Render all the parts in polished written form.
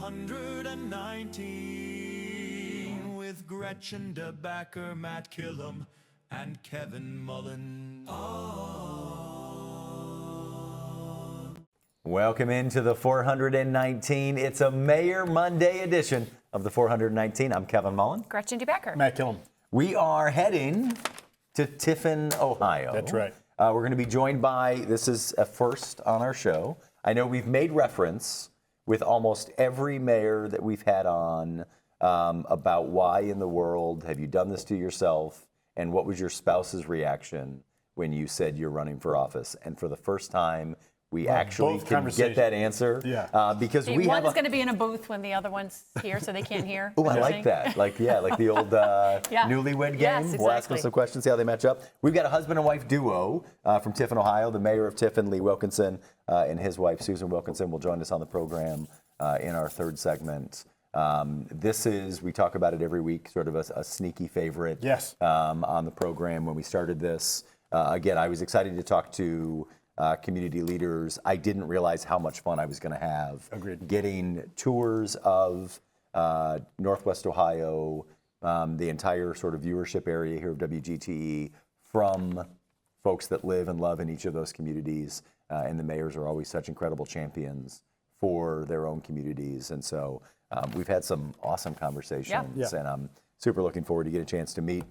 419 with Gretchen DeBacker, Matt Killam, and Kevin Mullen. Welcome into the 419. It's a Mayor Monday edition of the 419. I'm Kevin Mullen. Gretchen DeBacker. Matt Killam. We are heading to Tiffin, Ohio. That's right. We're going to be joined by, this is a first on our show. I know we've made reference with almost every mayor that we've had on about why in the world have you done this to yourself, and what was your spouse's reaction when you said you're running for office. And for the first time, we actually can get that answer. Yeah. Because we one's have going to be in a booth when the other one's here, so they can't hear. Oh, I like that. Like the old newlywed game. Yes, exactly. We'll ask them some questions, see how they match up. We've got a husband and wife duo from Tiffin, Ohio. The mayor of Tiffin, Lee Wilkinson, and his wife, Susan Wilkinson, will join us on the program in our third segment. This is, we talk about it every week, sort of a sneaky favorite. Yes. On the program when we started this. Again, I was excited to talk to community leaders. I didn't realize how much fun I was going to have. Agreed. Getting tours of Northwest Ohio, the entire sort of viewership area here of WGTE from folks that live and love in each of those communities. And the mayors are always such incredible champions for their own communities. And so we've had some awesome conversations. Yeah. And I'm super looking forward to get a chance to meet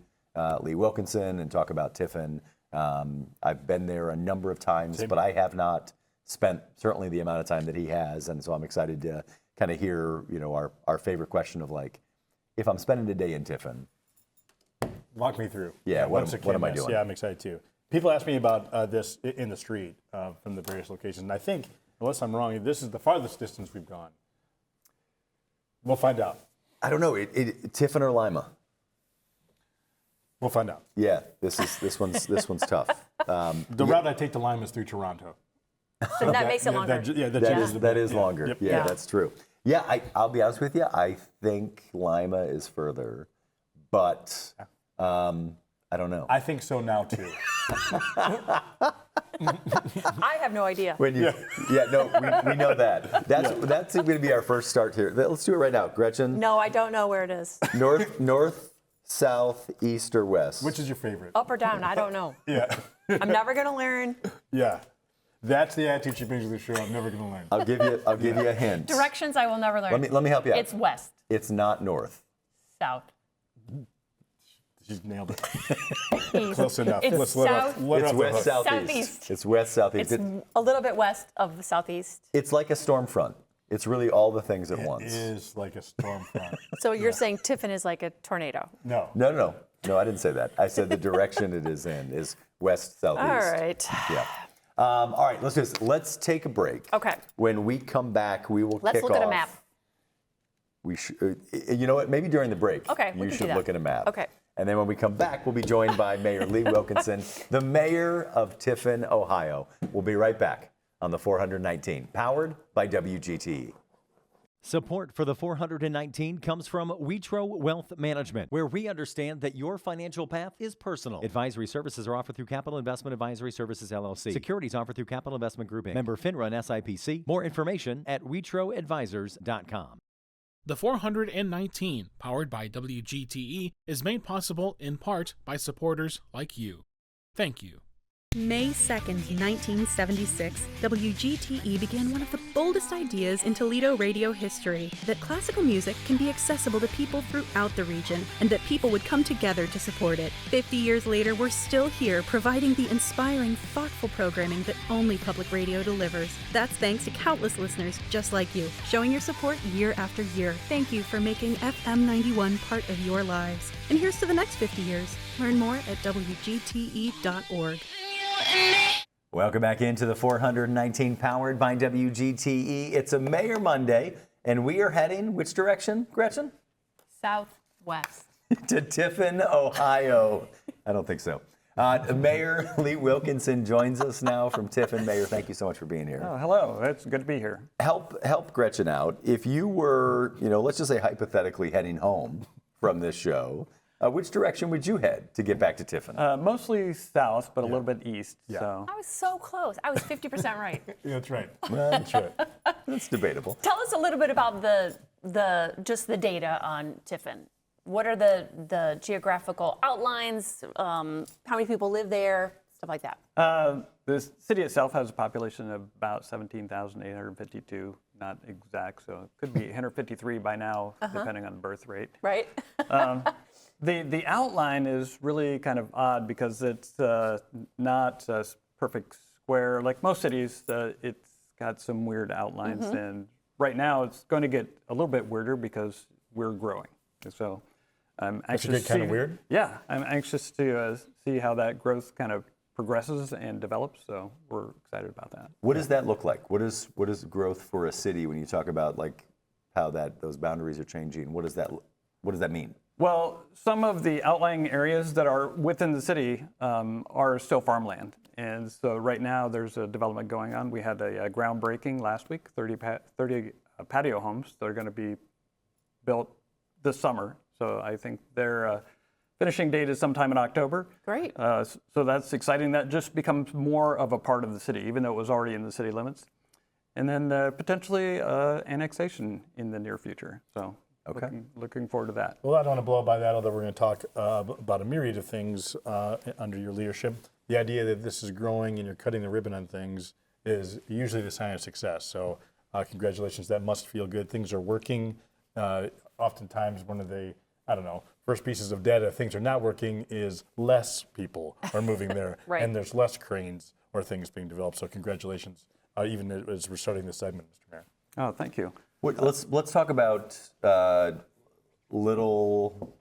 Lee Wilkinson and talk about Tiffin. I've been there a number of times, but I have not spent certainly the amount of time that he has. And so I'm excited to kind of hear, our favorite question of like, if I'm spending a day in Tiffin. Walk me through. Yeah, what am I doing? Yeah, I'm excited too. People ask me about this in the street from the various locations. And I think, unless I'm wrong, this is the farthest distance we've gone. We'll find out. I don't know, Tiffin or Lima? We'll find out. Yeah, this one's tough. The route I take to Lima is through Toronto. So that makes it longer. That is longer. Yep. Yeah, that's true. Yeah, I'll be honest with you. I think Lima is further, but I don't know. I think so now too. I have no idea. We know that. That's going to be our first start here. Let's do it right now, Gretchen. No, I don't know where it is. North, south, east, or west? Which is your favorite? Up or down, I don't know. Yeah. I'm never going to learn. Yeah. That's the attitude she brings to the show. I'm never going to learn. I'll give you a hint. Directions I will never learn. Let me help you out. It's west. It's not north. South. She's nailed it. East. Close enough. It's south. It's west, southeast. Southeast. It's west, southeast. It's a little bit west of the southeast. It's like a storm front. It's really all the things at once. It is like a storm front. So you're saying Tiffin is like a tornado? No. No, I didn't say that. I said the direction it is in is west, southeast. All right. Yeah. All right, let's take a break. Okay. When we come back, we will Let's kick look off. at a map. We should, you know what? Maybe during the break, Okay, we you can should do that. look at a map. Okay. And then when we come back, we'll be joined by Mayor Lee Wilkinson, the mayor of Tiffin, Ohio. We'll be right back on the 419, powered by WGTE. Support for the 419 comes from Witro Wealth Management, where we understand that your financial path is personal. Advisory services are offered through Capital Investment Advisory Services, LLC. Securities offered through Capital Investment Group, Inc. Member FINRA and SIPC. More information at witroadvisors.com. The 419, powered by WGTE, is made possible in part by supporters like you. Thank you. May 2nd, 1976, WGTE began one of the boldest ideas in Toledo radio history, that classical music can be accessible to people throughout the region, and that people would come together to support it. 50 years later, we're still here, providing the inspiring, thoughtful programming that only public radio delivers. That's thanks to countless listeners just like you, showing your support year after year. Thank you for making FM 91 part of your lives. And here's to the next 50 years. Learn more at WGTE.org. Welcome back into the 419, powered by WGTE. It's a Mayor Monday, and we are heading which direction, Gretchen? Southwest. To Tiffin, Ohio. I don't think so. Mayor Lee Wilkinson joins us now from Tiffin. Mayor, thank you so much for being here. Oh, hello. It's good to be here. Help Gretchen out. If you were, let's just say hypothetically heading home from this show, which direction would you head to get back to Tiffin? Mostly south, but a little bit east. Yeah. So I was so close. I was 50% right. That's right. That's right. That's debatable. Tell us a little bit about just the data on Tiffin. What are the geographical outlines? How many people live there? Stuff like that. The city itself has a population of about 17,852, not exact, so it could be 153 by now, depending on the birth rate. Right. The outline is really kind of odd because it's not a perfect square. Like most cities, it's got some weird outlines, and right now it's going to get a little bit weirder because we're growing. So I'm anxious. That's a good kind of weird? Yeah, I'm anxious to see how that growth kind of progresses and develops. So we're excited about that. What does that look like? What is growth for a city when you talk about like how those boundaries are changing? What does that mean? Well, some of the outlying areas that are within the city are still farmland. And so right now there's a development going on. We had a groundbreaking last week, 30 patio homes that are going to be built this summer. So I think their finishing date is sometime in October. Great. So that's exciting. That just becomes more of a part of the city, even though it was already in the city limits. And then potentially annexation in the near future. So Okay. looking forward to that. Well, I don't want to blow by that, although we're going to talk about a myriad of things under your leadership. The idea that this is growing and you're cutting the ribbon on things is usually the sign of success. So congratulations, that must feel good. Things are working. Oftentimes one of the, first pieces of data, things are not working, is less people are moving there. Right. And there's less cranes or things being developed. So congratulations, even as we're starting this segment, Mr. Mayor. Oh, thank you. Let's talk about little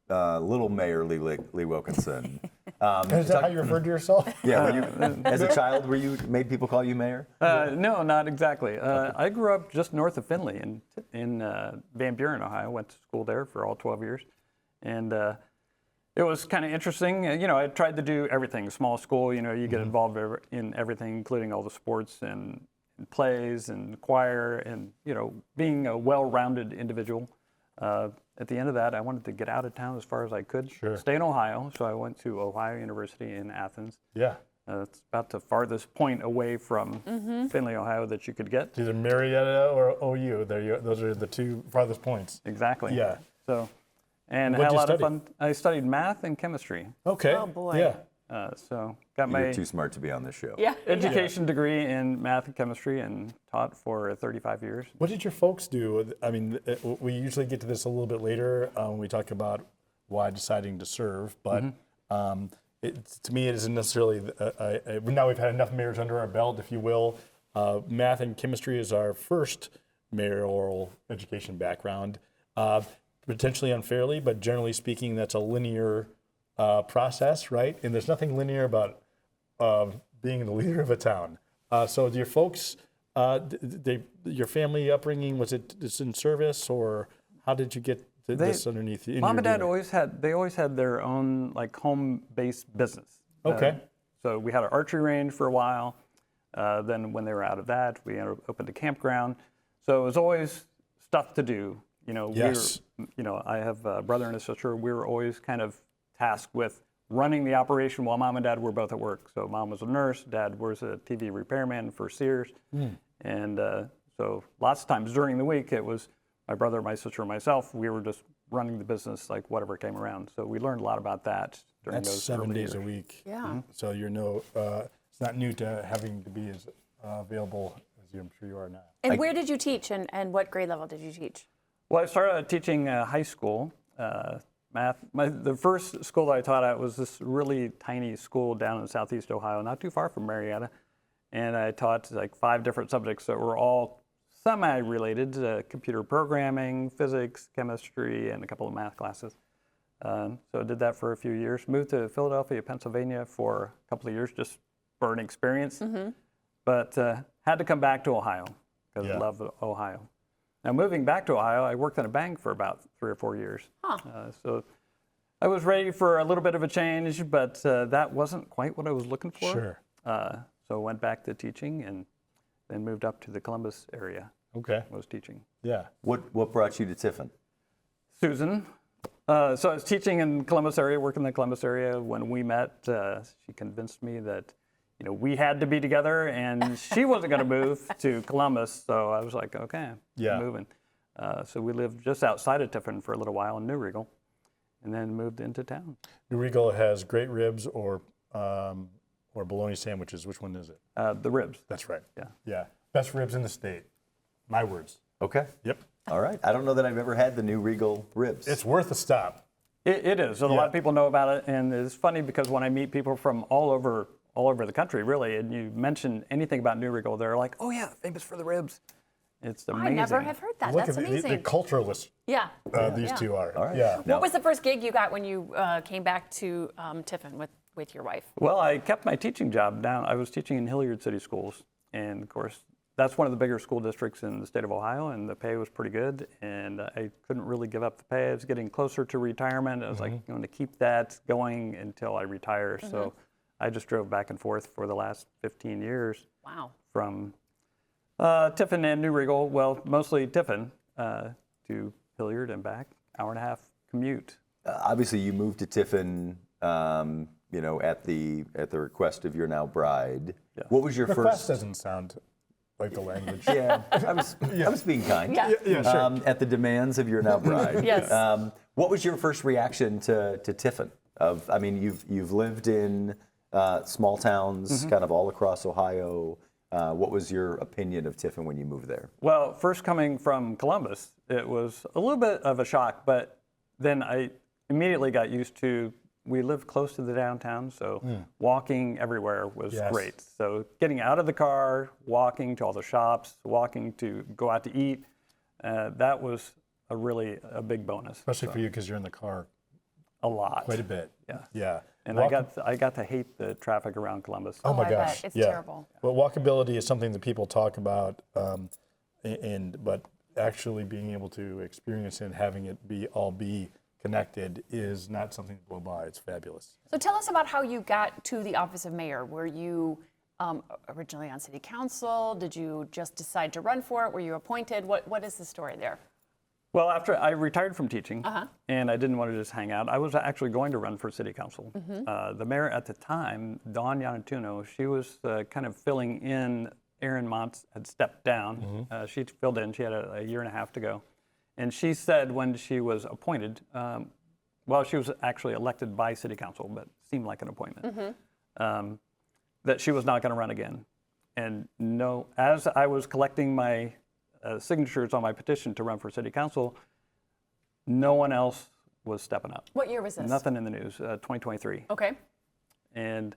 Mayor Lee Wilkinson. Is that how you referred to yourself? Yeah. As a child, made people call you Mayor? No, not exactly. I grew up just north of Findlay in Van Buren, Ohio. Went to school there for all 12 years. And it was kind of interesting. I tried to do everything. Small school, you get involved in everything, including all the sports and plays and choir and, being a well-rounded individual. At the end of that, I wanted to get out of town as far as I could, stay in Ohio. So I went to Ohio University in Athens. Yeah. It's about the farthest point away from Findlay, Ohio that you could get. It's either Marietta or OU. Those are the two farthest points. Exactly. Yeah. So, and What'd had a you lot of study? fun. I studied math and chemistry. Okay. Oh, boy. Yeah. So got my You're too smart to be on this show. Yeah. education degree in math and chemistry and taught for 35 years. What did your folks do? I mean, we usually get to this a little bit later when we talk about why deciding to serve, but to me, it isn't necessarily, now we've had enough mayors under our belt, if you will. Math and chemistry is our first mayoral education background, potentially unfairly, but generally speaking, that's a linear process, right? And there's nothing linear about being the leader of a town. So your folks, your family upbringing, was it just in service, or how did you get this underneath you? Mom and Dad always had their own like home-based business. Okay. So we had an archery range for a while. Then when they were out of that, we opened a campground. So it was always stuff to do. Yes. I have a brother and a sister. We were always kind of tasked with running the operation while Mom and Dad were both at work. So Mom was a nurse, Dad was a TV repairman for Sears. And so lots of times during the week, it was my brother, my sister, and myself. We were just running the business like whatever came around. So we learned a lot about that during That's those 7 early days years. a week. Yeah. So it's not new to having to be as available as I'm sure you are now. And where did you teach, and what grade level did you teach? Well, I started teaching high school math. The first school that I taught at was this really tiny school down in southeast Ohio, not too far from Marietta. And I taught like 5 different subjects that were all semi-related to computer programming, physics, chemistry, and a couple of math classes. So I did that for a few years. Moved to Philadelphia, Pennsylvania for a couple of years just for an experience. But had to come back to Ohio because I love Ohio. Now, moving back to Ohio, I worked in a bank for about 3 or 4 years. So I was ready for a little bit of a change, but that wasn't quite what I was looking for. Sure. So I went back to teaching and then moved up to the Columbus area. Okay. I was teaching. Yeah. What brought you to Tiffin? Susan. So I was teaching in Columbus area, working in the Columbus area. When we met, she convinced me that, we had to be together, and she wasn't going to move to Columbus, so I was like, okay, Yeah. I'm moving. So we lived just outside of Tiffin for a little while in New Riegel, and then moved into town. New Riegel has great ribs or bologna sandwiches. Which one is it? The ribs. That's right. Yeah. Yeah. Best ribs in the state. My words. Okay. Yep. All right. I don't know that I've ever had the New Regal ribs. It's worth a stop. It is. A lot of people know about it, and it's funny because when I meet people from all over the country, really, and you mention anything about New Riegel, they're like, "Oh yeah, famous for the ribs." It's amazing. I never have heard that. Look That's at amazing. the culturalists Yeah. these two are. All right. Yeah. Now- What was the first gig you got when you came back to Tiffin with your wife? Well, I kept my teaching job down. I was teaching in Hilliard City Schools, and of course, that's one of the bigger school districts in the state of Ohio, and the pay was pretty good, and I couldn't really give up the pay. I was getting closer to retirement. I was like, I'm going to keep that going until I retire. So I just drove back and forth for the last 15 years Wow. from Tiffin and New Riegel, well, mostly Tiffin, to Hilliard and back, hour and a half commute. Obviously, you moved to Tiffin, at the request of your now bride. Yes. What was your Request first? doesn't sound like the language. Yeah, I was being kind. Yeah. Yeah, sure. At the demands of your now bride. Yes. What was your first reaction to Tiffin? You've lived in small towns, kind of all across Ohio. What was your opinion of Tiffin when you moved there? Well, first coming from Columbus, it was a little bit of a shock, but then I immediately got used to, we lived close to the downtown, so walking everywhere was Yes. great. So getting out of the car, walking to all the shops, walking to go out to eat, that was a big bonus. Especially for you because you're in the car A lot. quite a bit. Yeah. Yeah. And Walk- I got to hate the traffic around Columbus. Oh my I gosh. bet. It's yeah. terrible. Well, walkability is something that people talk about, but actually being able to experience it and having it be connected is not something to blow by. It's fabulous. So tell us about how you got to the office of mayor. Were you originally on city council? Did you just decide to run for it? Were you appointed? What is the story there? Well, after I retired from teaching, and I didn't want to just hang out, I was actually going to run for city council. The mayor at the time, Dawn Yanatuno, she was kind of filling in. Erin Montz had stepped down. She filled in. She had a year and a half to go. And she said when she was appointed, she was actually elected by city council, but seemed like an appointment, that she was not going to run again. And no, as I was collecting my signatures on my petition to run for city council, no one else was stepping up. What year was this? Nothing in the news, 2023. Okay. And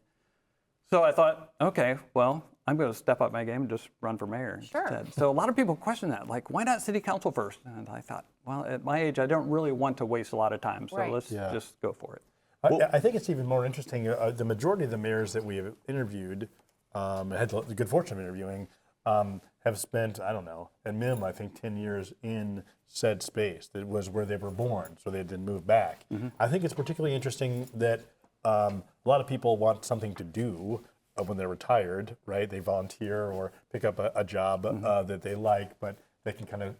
so I thought, okay, well, I'm going to step up my game and just run for mayor Sure. instead. So a lot of people question that, like, why not city council first? And I thought, well, at my age, I don't really want to waste a lot of time, so Right. let's Yeah. just go for it. I think it's even more interesting. The majority of the mayors that we have interviewed, had the good fortune of interviewing, have spent, I don't know, at minimum, I think 10 years in said space. That was where they were born, so they didn't move back. I think it's particularly interesting that a lot of people want something to do when they're retired, right? They volunteer or pick up a job that they like, but they can kind of,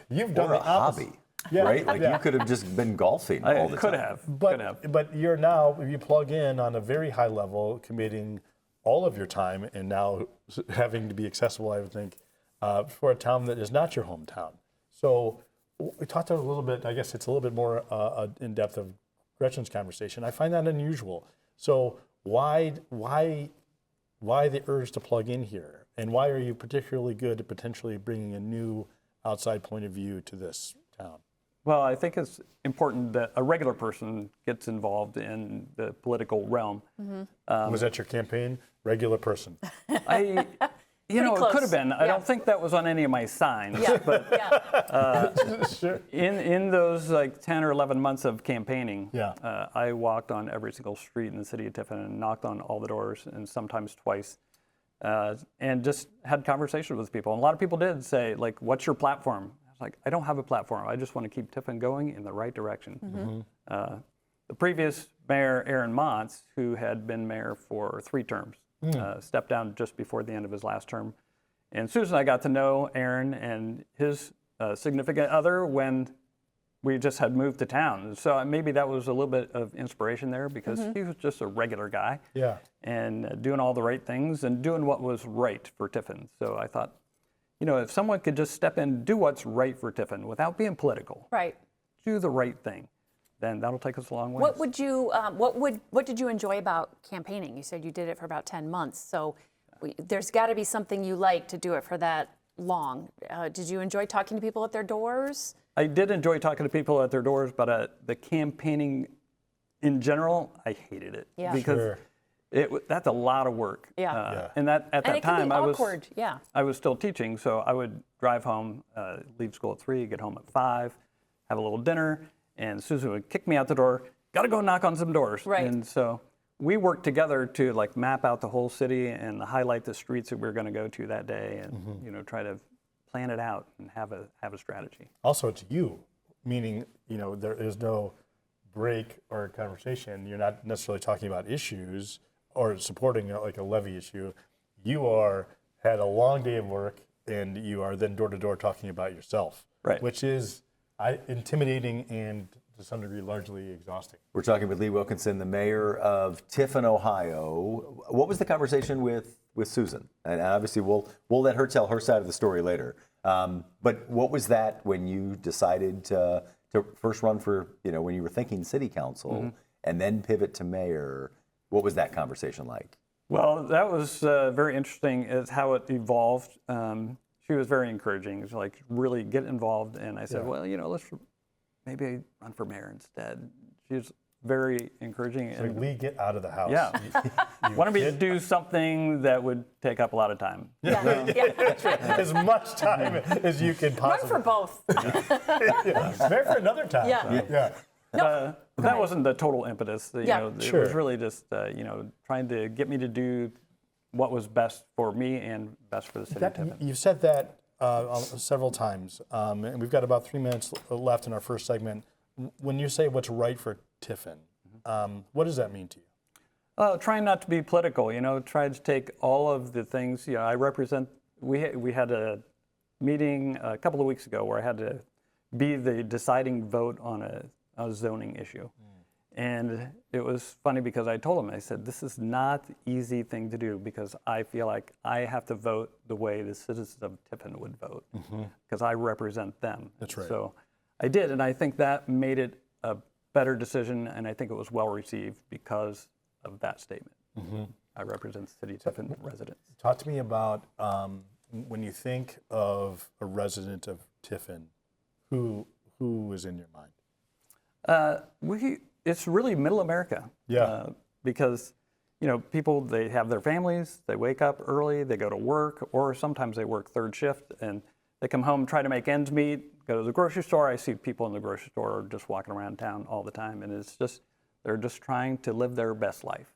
you've done Or a the opposite. hobby, Yeah, right? Like yeah. you could have just been golfing all the could time. have. But you're now, you plug in on a very high level, committing all of your time and now having to be accessible, I would think, for a town that is not your hometown. So we talked a little bit, I guess it's a little bit more in depth of Gretchen's conversation. I find that unusual. So why the urge to plug in here? And why are you particularly good at potentially bringing a new outside point of view to this town? Well, I think it's important that a regular person gets involved in the political realm. Was that your campaign? Regular person. It close. could have been. I Yeah. don't think that was on any of my signs. Yeah. But Sure. in those like 10 or 11 months of campaigning, Yeah. I walked on every single street in the city of Tiffin and knocked on all the doors, and sometimes twice, and just had conversations with people. And a lot of people did say, like, what's your platform? I was like, I don't have a platform. I just want to keep Tiffin going in the right direction. The previous mayor, Erin Montz, who had been mayor for 3 terms, stepped down just before the end of his last term. And Susan and I got to know Aaron and his significant other when we just had moved to town. So maybe that was a little bit of inspiration there because he was just a regular guy. Yeah. And doing all the right things and doing what was right for Tiffin. So I thought, if someone could just step in and do what's right for Tiffin without being political, Right. do the right thing, then that'll take us a long way. What did you enjoy about campaigning? You said you did it for about 10 months. So there's got to be something you like to do it for that long. Did you enjoy talking to people at their doors? I did enjoy talking to people at their doors, but the campaigning in general, I hated it. Yeah. Because that's a lot of work. Yeah. And at that And it time, can be awkward. I was still teaching, so I would drive home, leave school at 3, get home at 5, have a little dinner, and Susan would kick me out the door, got to go knock on some doors. Right. And so we worked together to map out the whole city and highlight the streets that we were going to go to that day and try to plan it out and have a strategy. Also, it's you, meaning, there is no break or conversation. You're not necessarily talking about issues or supporting a levy issue. You had a long day of work and you are then door to door talking about yourself, right? Which is intimidating and to some degree largely exhausting. We're talking with Lee Wilkinson, the mayor of Tiffin, Ohio. What was the conversation with Susan? And obviously we'll let her tell her side of the story later. But what was that when you decided to first run for, when you were thinking city council and then pivot to mayor? What was that conversation like? Well, that was very interesting is how it evolved. She was very encouraging. She was really get involved. And I said, well, let's maybe run for mayor instead. She was very encouraging. So Lee, get out of the house. Yeah. Wanted me to do something that would take up a lot of time. Yeah. As much time as you can possibly. Run for both. Mayor for another time. Yeah. That wasn't the total impetus. It Sure. was really just, trying to get me to do what was best for me and best for the city of Tiffin. You've said that several times, and we've got about 3 minutes left in our first segment. When you say what's right for Tiffin, what does that mean to you? Trying not to be political, tried to take all of the things, I represent, we had a meeting a couple of weeks ago where I had to be the deciding vote on a zoning issue. And it was funny because I told him, I said, this is not an easy thing to do because I feel like I have to vote the way the citizens of Tiffin would vote because I represent them. That's right. So I did, and I think that made it a better decision, and I think it was well received because of that statement. I represent the city of Tiffin residents. Talk to me about when you think of a resident of Tiffin, who is in your mind? It's really middle America. Yeah. Because, people, they have their families, they wake up early, they go to work, or sometimes they work third shift, and they come home, try to make ends meet, go to the grocery store. I see people in the grocery store just walking around town all the time, and they're just trying to live their best life.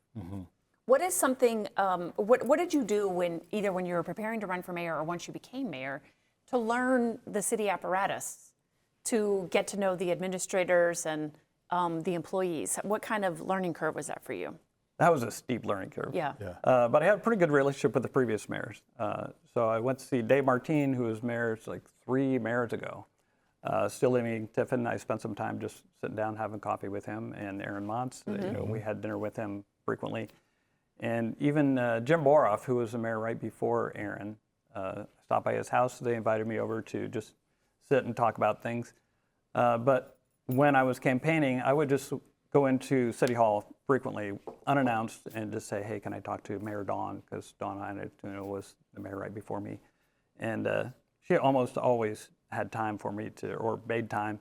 What is something, what did you do when you were preparing to run for mayor or once you became mayor to learn the city apparatus, to get to know the administrators and the employees? What kind of learning curve was that for you? That was a steep learning curve. Yeah. But I had a pretty good relationship with the previous mayors. So I went to see Dave Martine, who was mayor 3 mayors ago. Still living in Tiffin, I spent some time just sitting down having coffee with him, and Aaron Montz. We had dinner with him frequently. And even Jim Boroff, who was the mayor right before Aaron, stopped by his house. They invited me over to just sit and talk about things. But when I was campaigning, I would just go into City Hall frequently, unannounced, and just say, hey, can I talk to Mayor Dawn? Because Dawn was the mayor right before me. And she almost always had time for me or made time,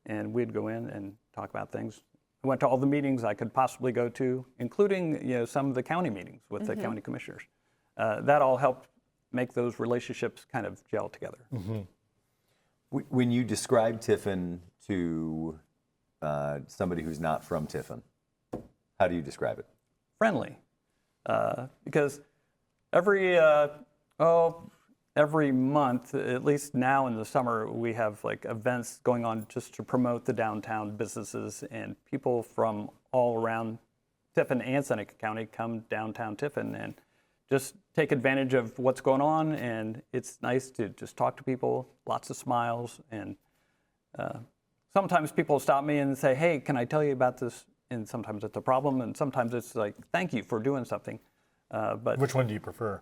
and we'd go in and talk about things. I went to all the meetings I could possibly go to, including some of the county meetings with the county commissioners. That all helped make those relationships kind of gel together. When you describe Tiffin to somebody who's not from Tiffin, how do you describe it? Friendly, because every month, at least now in the summer, we have events going on just to promote the downtown businesses, and people from all around Tiffin and Seneca County come downtown Tiffin and just take advantage of what's going on. And it's nice to just talk to people, lots of smiles, and sometimes people stop me and say, hey, can I tell you about this? And sometimes it's a problem, and sometimes it's like, thank you for doing something. But Which one do you prefer?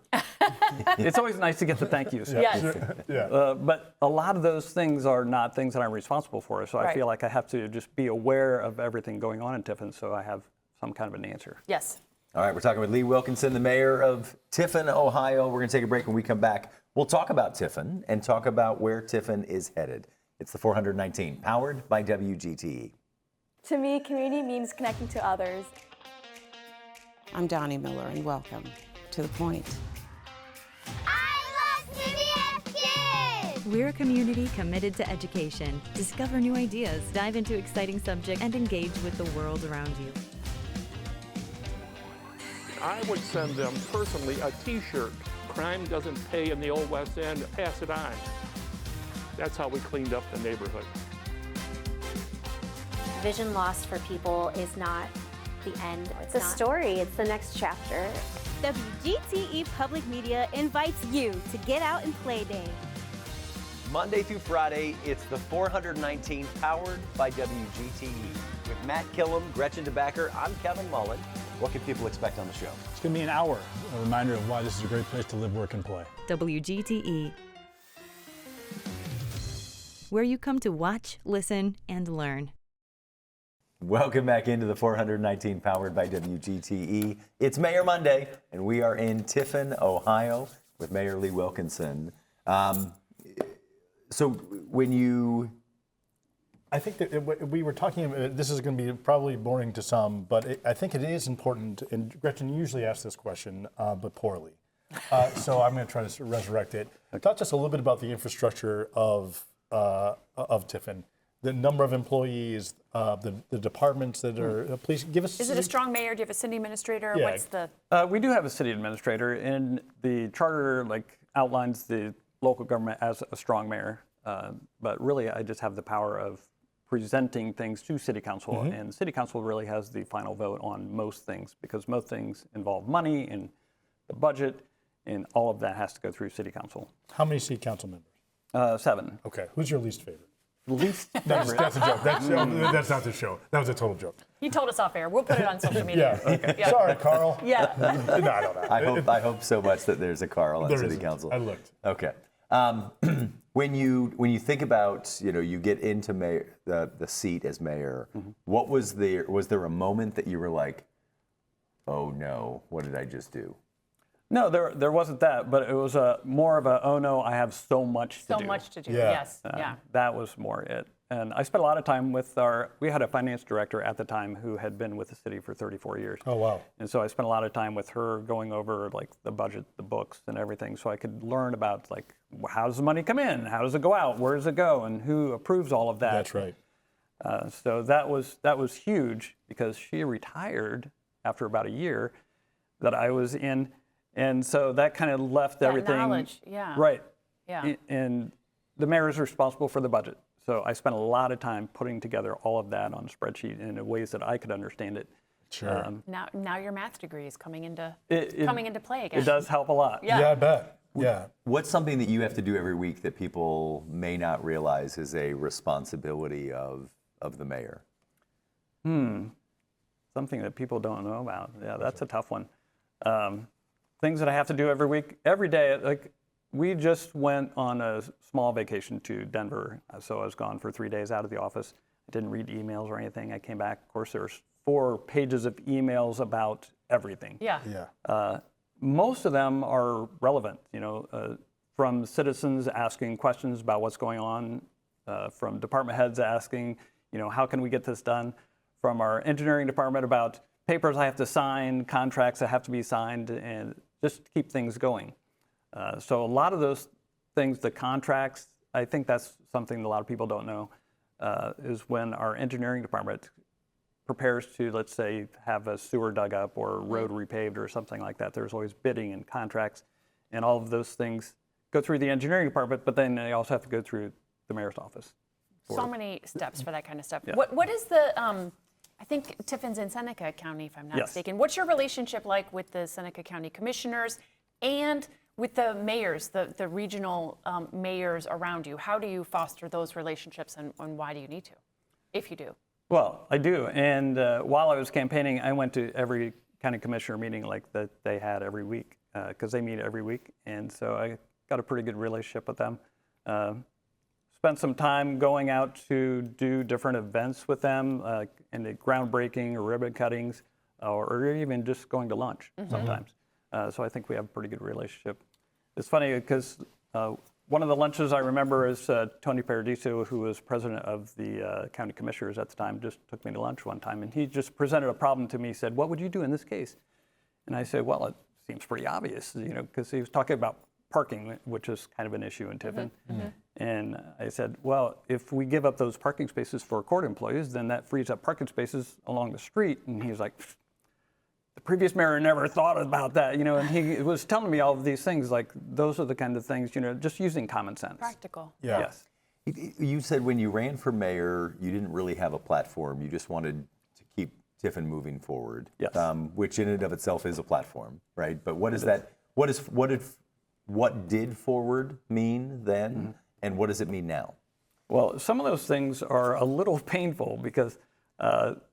it's always nice to get the thank yous. Yes. Yeah. But a lot of those things are not things that I'm responsible for. So I Right. feel like I have to just be aware of everything going on in Tiffin so I have some kind of an answer. Yes. All right, we're talking with Lee Wilkinson, the mayor of Tiffin, Ohio. We're going to take a break. When we come back, we'll talk about Tiffin and talk about where Tiffin is headed. It's the 419, powered by WGTE. To me, community means connecting to others. I'm Donnie Miller, and welcome to The Point. I love CBS Kids! We're a community committed to education. Discover new ideas, dive into exciting subjects, and engage with the world around you. I would send them personally a t-shirt. Crime doesn't pay in the Old West End, pass it on. That's how we cleaned up the neighborhood. Vision loss for people is not the end. It's a story, it's the next chapter. WGTE Public Media invites you to Get Out and Play Day. Monday through Friday, it's the 419, powered by WGTE. With Matt Killam, Gretchen DeBacker, I'm Kevin Mullen. What can people expect on the show? It's going to be an hour, a reminder of why this is a great place to live, work, and play. WGTE, where you come to watch, listen, and learn. Welcome back into the 419, powered by WGTE. It's Mayor Monday, and we are in Tiffin, Ohio, with Mayor Lee Wilkinson. So when you... I think that we were talking about, this is going to be probably boring to some, but I think it is important, and Gretchen usually asks this question, but poorly. So I'm going to try to resurrect it. Talk to us a little bit about the infrastructure of Tiffin, the number of employees, the departments that are, please give us... Is it a strong mayor? Do you have a city administrator? Yeah. What's the... We do have a city administrator, and the charter outlines the local government as a strong mayor. But really, I just have the power of presenting things to City Council, and City Council really has the final vote on most things because most things involve money and the budget, and all of that has to go through City Council. How many City Council members? 7. Okay. Who's your least favorite? Least That's favorite. a joke. That's not the show. That was a total joke. You told us off air. We'll put it on social media. Yeah. Okay. Yeah. Sorry, Carl. Yeah. No, I don't know. I hope so much that there's a Carl on City Council. I looked. Okay. When you think about, you get into the seat as mayor, what was there a moment that you were like, oh no, what did I just do? No, there wasn't that, but it was more of a, oh no, I have so much to do. So much to do, Yeah. yes. Yeah. That was more it. And I spent a lot of time with we had a finance director at the time who had been with the city for 34 years. Oh, wow. And so I spent a lot of time with her going over the budget, the books and everything. So I could learn about how does the money come in? How does it go out? Where does it go? And who approves all of that? That's right. So that was huge because she retired after about a year that I was in. And so that kind of left everything. Knowledge, yeah. Right. Yeah. And the mayor is responsible for the budget. So I spent a lot of time putting together all of that on a spreadsheet in ways that I could understand it. Sure. Now your math degree is coming into play again. It does help a lot. Yeah. I bet. Yeah. What's something that you have to do every week that people may not realize is a responsibility of the mayor? Something that people don't know about. Yeah, that's a tough one. Things that I have to do every week, every day. We just went on a small vacation to Denver, so I was gone for 3 days out of the office. I didn't read emails or anything. I came back. Of course, there's 4 pages of emails about everything. Yeah. Yeah. Most of them are relevant, from citizens asking questions about what's going on, from department heads asking, how can we get this done, from our engineering department about papers I have to sign, contracts that have to be signed, and just to keep things going. So a lot of those things, the contracts, I think that's something a lot of people don't know, is when our engineering department prepares to, let's say, have a sewer dug up or a road repaved or something like that. There's always bidding and contracts, and all of those things go through the engineering department, but then they also have to go through the mayor's office. So many steps for that kind of stuff. Yeah. What is the, I think Tiffin's in Seneca County, if I'm not mistaken. What's your relationship like with the Seneca County commissioners and with the mayors, the regional mayors around you? How do you foster those relationships, and why do you need to? If you do. Well, I do. And while I was campaigning, I went to every county commissioner meeting like that they had every week, because they meet every week. And so I got a pretty good relationship with them. Spent some time going out to do different events with them, and the groundbreaking or ribbon cuttings, or even just going to lunch sometimes. So I think we have a pretty good relationship. It's funny because one of the lunches I remember is Tony Paradiso, who was president of the county commissioners at the time, just took me to lunch one time, and he just presented a problem to me. He said, "What would you do in this case?" And I said, "Well, it seems pretty obvious, because he was talking about parking, which is kind of an issue in Tiffin." And I said, "Well, if we give up those parking spaces for court employees, then that frees up parking spaces along the street." And he was like, "The previous mayor never thought about that," and he was telling me all of these things, like those are the kind of things, just using common sense. Practical. Yeah. Yes. You said when you ran for mayor, you didn't really have a platform. You just wanted to keep Tiffin moving forward. Yes. Which in and of itself is a platform, right? But what is that? What did forward mean then, and what does it mean now? Well, some of those things are a little painful because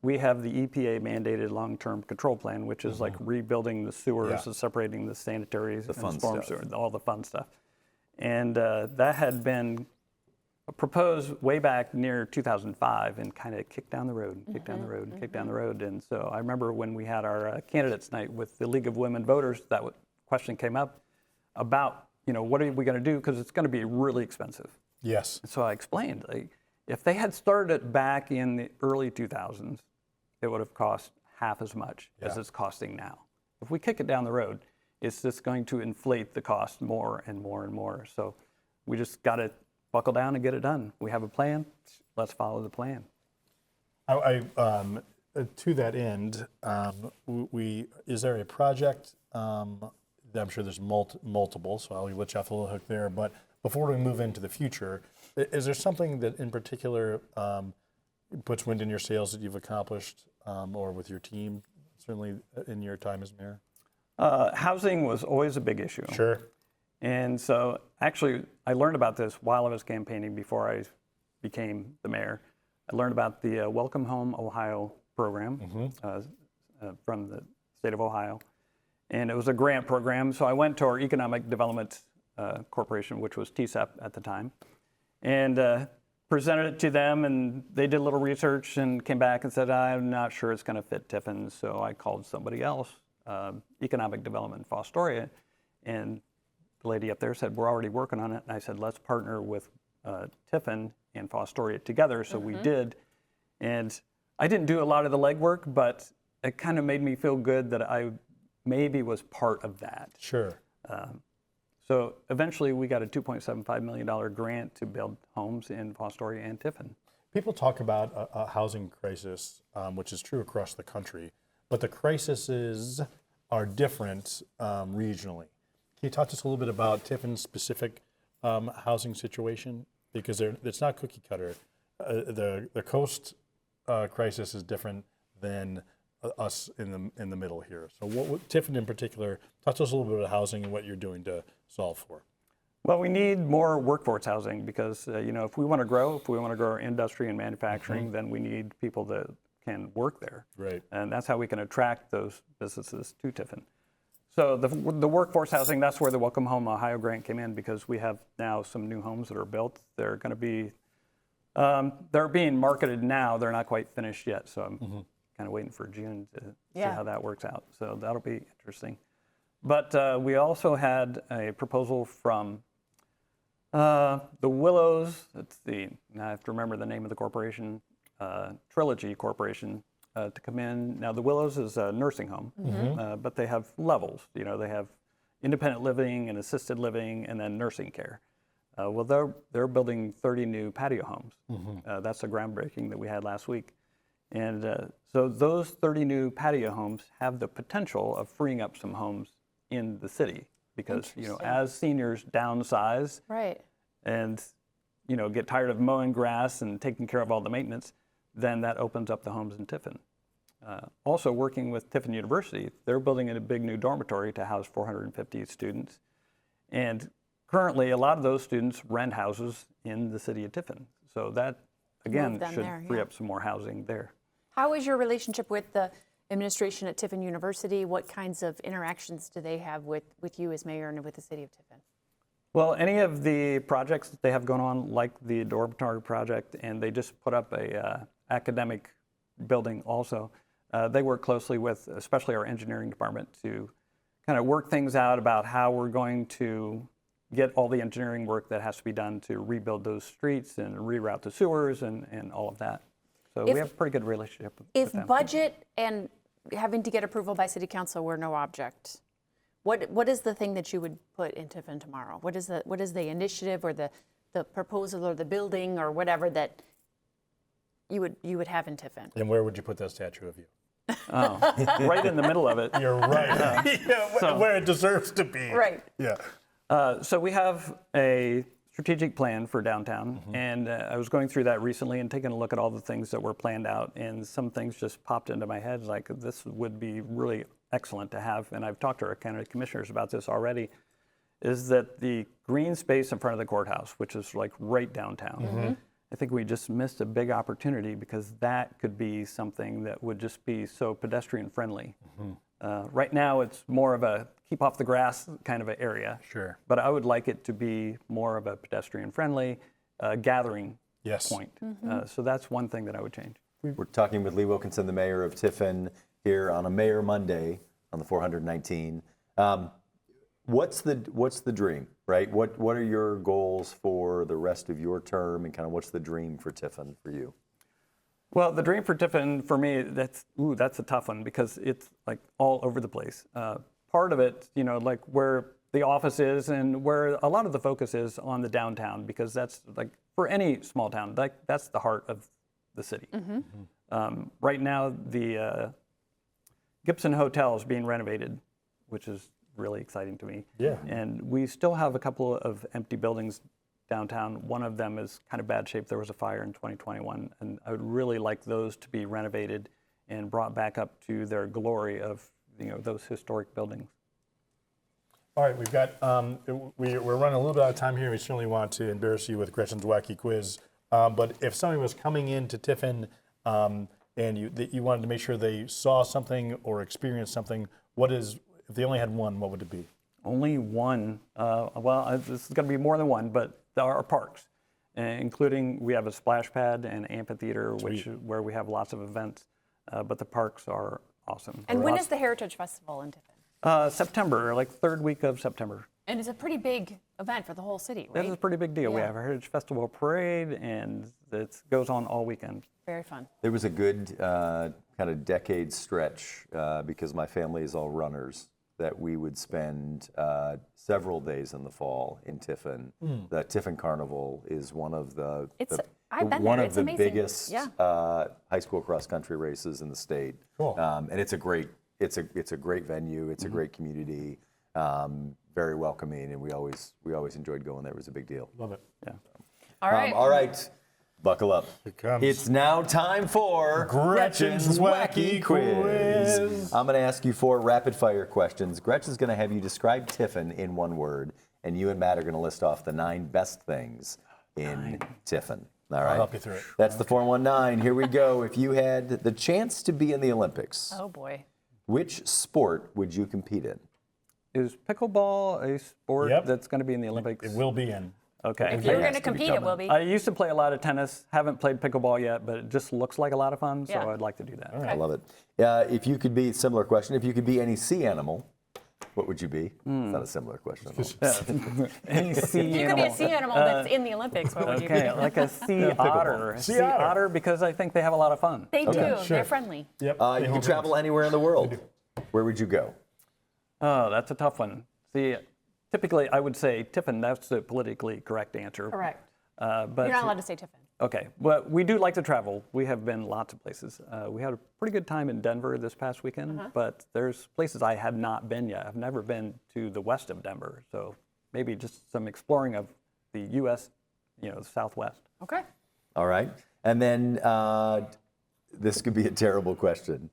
we have the EPA mandated long-term control plan, which is like rebuilding the sewers and separating the sanitaries and storm sewer, all the fun stuff. And that had been proposed way back near 2005 and kind of kicked down the road, kicked down the road, kicked down the road. And so I remember when we had our candidates night with the League of Women Voters, that question came up about, what are we going to do? Because it's going to be really expensive. Yes. So I explained, if they had started it back in the early 2000s, it would have cost half as much as it's costing now. If we kick it down the road, it's just going to inflate the cost more and more and more. So we just got to buckle down and get it done. We have a plan. Let's follow the plan. To that end, is there a project? I'm sure there's multiple, so I'll let you off the little hook there. But before we move into the future, is there something that in particular puts wind in your sails that you've accomplished, or with your team, certainly in your time as mayor? Housing was always a big issue. Sure. And so actually, I learned about this while I was campaigning before I became the mayor. I learned about the Welcome Home Ohio program from the state of Ohio. And it was a grant program. So I went to our Economic Development Corporation, which was TCEP at the time, and presented it to them. And they did a little research and came back and said, "I'm not sure it's going to fit Tiffin." So I called somebody else, Economic Development in Fostoria. And the lady up there said, "We're already working on it." And I said, "Let's partner with Tiffin and Fostoria together." So we did. And I didn't do a lot of the legwork, but it kind of made me feel good that I maybe was part of that. Sure. So eventually we got a $2.75 million grant to build homes in Fostoria and Tiffin. People talk about a housing crisis, which is true across the country, but the crises are different regionally. Can you talk to us a little bit about Tiffin's specific housing situation? Because it's not cookie cutter. The coast crisis is different than us in the middle here. So what Tiffin in particular, talk to us a little bit about housing and what you're doing to solve for. Well, we need more workforce housing because, if we want to grow, our industry and manufacturing, then we need people that can work there. Right. And that's how we can attract those businesses to Tiffin. So the workforce housing, that's where the Welcome Home Ohio grant came in, because we have now some new homes that are built. They're going to be, they're being marketed now. They're not quite finished yet. So I'm kind of waiting for June to see how that works out. So that'll be interesting. But we also had a proposal from the Willows. Now I have to remember the name of the corporation, Trilogy Corporation, to come in. Now the Willows is a nursing home, but they have levels. They have independent living and assisted living, and then nursing care. Well, they're building 30 new patio homes. That's a groundbreaking that we had last week. And so those 30 new patio homes have the potential of freeing up some homes in the city, because as seniors downsize and get tired of mowing grass and taking care of all the maintenance, then that opens up the homes in Tiffin. Also working with Tiffin University, they're building a big new dormitory to house 450 students. And currently a lot of those students rent houses in the city of Tiffin. So that again, them should there, free yeah. up some more housing there. How is your relationship with the administration at Tiffin University? What kinds of interactions do they have with you as mayor and with the city of Tiffin? Well, any of the projects that they have going on, like the dormitory project, and they just put up a academic building also, they work closely with, especially our engineering department, to kind of work things out about how we're going to get all the engineering work that has to be done to rebuild those streets and reroute the sewers and all of that. So we have a pretty good relationship with them. If budget and having to get approval by city council were no object, what is the thing that you would put in Tiffin tomorrow? What is the initiative or the proposal or the building or whatever that you would have in Tiffin? And where would you put that statue of you? Oh, right in the middle of it. You're right. Yeah, where it deserves to be. Right. Yeah. So we have a strategic plan for downtown, and I was going through that recently and taking a look at all the things that were planned out, and some things just popped into my head, like this would be really excellent to have, and I've talked to our county commissioners about this already, is that the green space in front of the courthouse, which is like right downtown, I think we just missed a big opportunity because that could be something that would just be so pedestrian friendly. Right now it's more of a keep off the grass kind of an area. Sure. But I would like it to be more of a pedestrian friendly gathering point. So that's one thing that I would change. We're talking with Lee Wilkinson, the mayor of Tiffin, here on a Mayor Monday on the 419. What's the dream, right? What are your goals for the rest of your term, and kind of what's the dream for Tiffin for you? Well, the dream for Tiffin, for me, that's a tough one because it's like all over the place. Part of it, like where the office is and where a lot of the focus is on the downtown, because that's like for any small town, that's the heart of the city. Right now, the Gibson Hotel is being renovated, which is really exciting to me. Yeah. And we still have a couple of empty buildings downtown. One of them is kind of bad shape. There was a fire in 2021, and I would really like those to be renovated and brought back up to their glory of those historic buildings. All right, we've got we're running a little bit out of time here. We certainly want to embarrass you with Gretchen's wacky quiz. But if somebody was coming into Tiffin and you wanted to make sure they saw something or experienced something, if they only had one, what would it be? Only one. Well, this is going to be more than one, but there are parks, including we have a splash pad and amphitheater, where we have lots of events. But the parks are awesome. And when is the Heritage Festival in Tiffin? September, like third week of September. And it's a pretty big event for the whole city, right? That is a pretty big deal. Yeah. We have a Heritage Festival parade, and it goes on all weekend. Very fun. There was a good kind of decade stretch because my family is all runners, that we would spend several days in the fall in Tiffin. The Tiffin Carnival is one of the biggest high school cross country races in the state. Cool. And it's a great venue. It's a great community, very welcoming, and we always enjoyed going there. It was a big deal. Love it. Yeah. All right. All right. Buckle up. It comes. It's now time for Gretchen's Wacky Quiz. I'm going to ask you 4 rapid fire questions. Gretchen's going to have you describe Tiffin in one word, and you and Matt are going to list off the 9 best things in Tiffin. All right. I'll help you through it. That's the 419. Here we go. If you had the chance to be in the Olympics, Oh boy. which sport would you compete in? Is pickleball a sport that's going to be in the Olympics? It will be in. Okay. If you're going to compete, it will be. I used to play a lot of tennis. Haven't played pickleball yet, but it just looks like a lot of fun, so Yeah. I'd like to do that. I love it. If you could be, similar question, if you could be any sea animal, what would you be? It's not a similar question. Any sea If you could be a sea animal that's in the Olympics, what would you be? Okay, like a sea otter. A sea otter, because I think they have a lot of fun. They do. Sure. They're friendly. Yep. You can travel anywhere in the world. Where would you go? Oh, that's a tough one. See, typically I would say Tiffin. That's the politically correct answer. Correct. But You're not allowed to say Tiffin. Okay, but we do like to travel. We have been lots of places. We had a pretty good time in Denver this past weekend, but there's places I have not been yet. I've never been to the west of Denver, so maybe just some exploring of the U.S., the Southwest. Okay. All right. And then this could be a terrible question.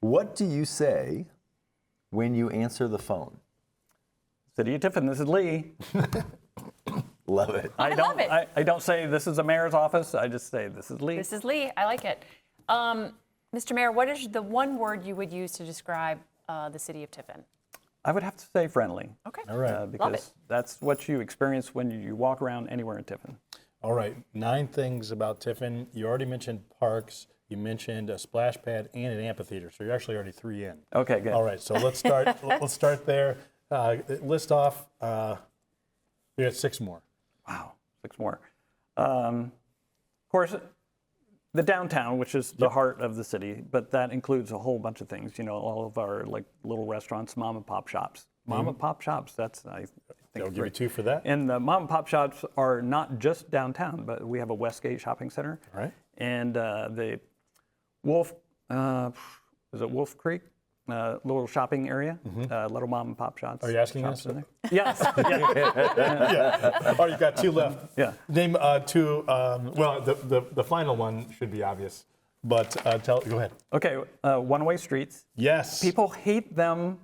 What do you say when you answer the phone? City of Tiffin, this is Lee. Love it. I love it. I don't say this is the mayor's office. I just say this is Lee. This is Lee. I like it. Mr. Mayor, what is the one word you would use to describe the city of Tiffin? I would have to say friendly. Okay. All right. Because that's what you experience when you walk around anywhere in Tiffin. All right, 9 things about Tiffin. You already mentioned parks. You mentioned a splash pad and an amphitheater, so you're actually already 3 in. Okay, good. All right, so let's start. Let's start there. List off. We got 6 more. Wow, 6 more. Of course, the downtown, which is the heart of the city, but that includes a whole bunch of things. You know, all of our like little restaurants, mom and pop shops. Mom and pop shops. That's I think. I'll give you 2 for that. And the mom and pop shops are not just downtown, but we have a Westgate shopping center. All right. And the Wolf, is it Wolf Creek? Little shopping area, little mom and pop shops. Are you asking us? Yes. Yeah. Oh, you've got 2 left. Yeah. Name 2. Well, the final one should be obvious, but go ahead. Okay, one-way streets. Yes. People hate them,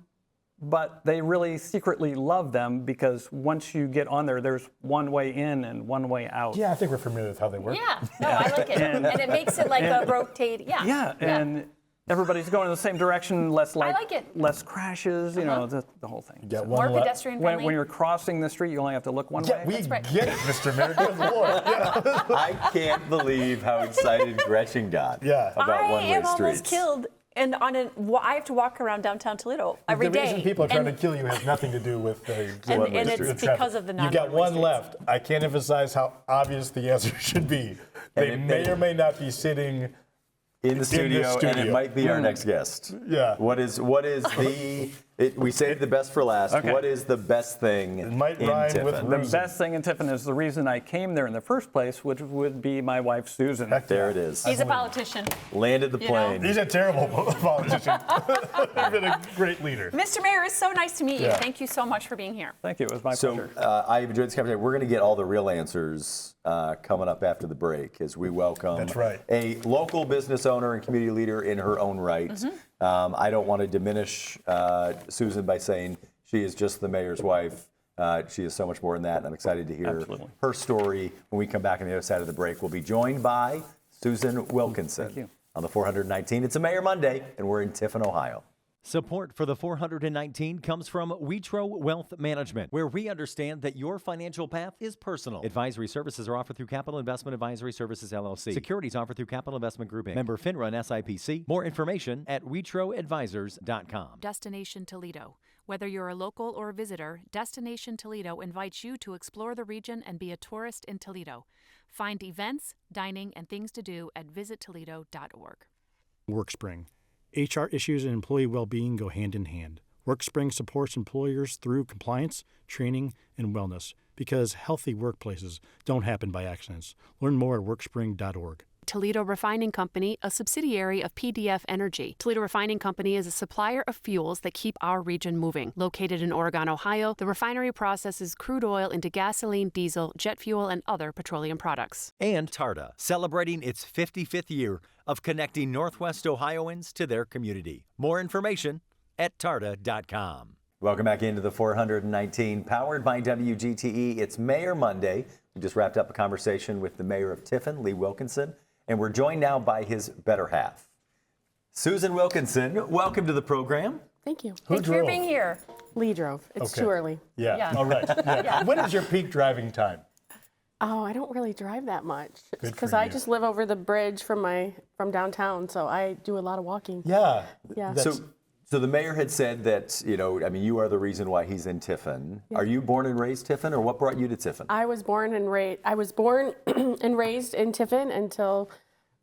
but they really secretly love them because once you get on there, there's one way in and one way out. Yeah, I think we're familiar with how they work. Yeah, no, I like it. And it makes it like a rotate, Yeah, and everybody's going in the same direction, less less crashes, you know, the whole thing. You got More pedestrian friendly. When you're crossing the street, you only have to look one way. We get it, Mr. Mayor. Good Lord. Yeah. I can't believe how excited Gretchen got about one-way I am streets. almost killed. And I have to walk around downtown Toledo every day. The reason people are trying to kill you has nothing to do with the and it's because of the You got one left. I can't emphasize how obvious the answer should be. They may or may not be sitting in the studio, and it might be our next guest. Yeah. What is the? We saved the best for last. Okay. What is the best thing in Tiffin? The best thing in Tiffin is the reason I came there in the first place, which would be my wife, Susan. There it is. He's a politician. Landed the plane. He's a terrible politician. You've been a great leader. Mr. Mayor, it's so nice to meet you. Yeah. Thank you so much for being here. Thank you. It was my pleasure. I've enjoyed this conversation. We're going to get all the real answers coming up after the break as we welcome a local business owner and community leader in her own right. I don't want to diminish Susan by saying she is just the mayor's wife. She is so much more than that, and I'm excited to hear her story when we come back on the other side of the break. We'll be joined by Susan Wilkinson on the 419. It's a Mayor Monday, and we're in Tiffin, Ohio. Support for the 419 comes from Witro Wealth Management, where we understand that your financial path is personal. Advisory services are offered through Capital Investment Advisory Services, LLC. Securities offered through Capital Investment Group, Inc. Member FINRA and SIPC. More information at witroadvisors.com. Destination Toledo. Whether you're a local or a visitor, Destination Toledo invites you to explore the region and be a tourist in Toledo. Find events, dining, and things to do at visittoledo.org. WorkSpring. HR issues and employee well-being go hand in hand. WorkSpring supports employers through compliance, training, and wellness because healthy workplaces don't happen by accidents. Learn more at workspring.org. Toledo Refining Company, a subsidiary of PDF Energy. Toledo Refining Company is a supplier of fuels that keep our region moving. Located in Oregon, Ohio, the refinery processes crude oil into gasoline, diesel, jet fuel, and other petroleum products. And TARTA, celebrating its 55th year of connecting Northwest Ohioans to their community. More information at tarta.com. Welcome back into the 419, powered by WGTE. It's Mayor Monday. We just wrapped up a conversation with the mayor of Tiffin, Lee Wilkinson, and we're joined now by his better half. Susan Wilkinson, welcome to the program. Thank you. Thanks for being here. Lee drove. It's too early. Yeah. All right. Yeah. When is your peak driving time? Oh, I don't really drive that much because for I you. just live over the bridge from downtown, so I do a lot of walking. Yeah. Yeah. So the mayor had said that, you are the reason why he's in Tiffin. Yeah. Are you born and raised Tiffin, or what brought you to Tiffin? I was born and raised in Tiffin until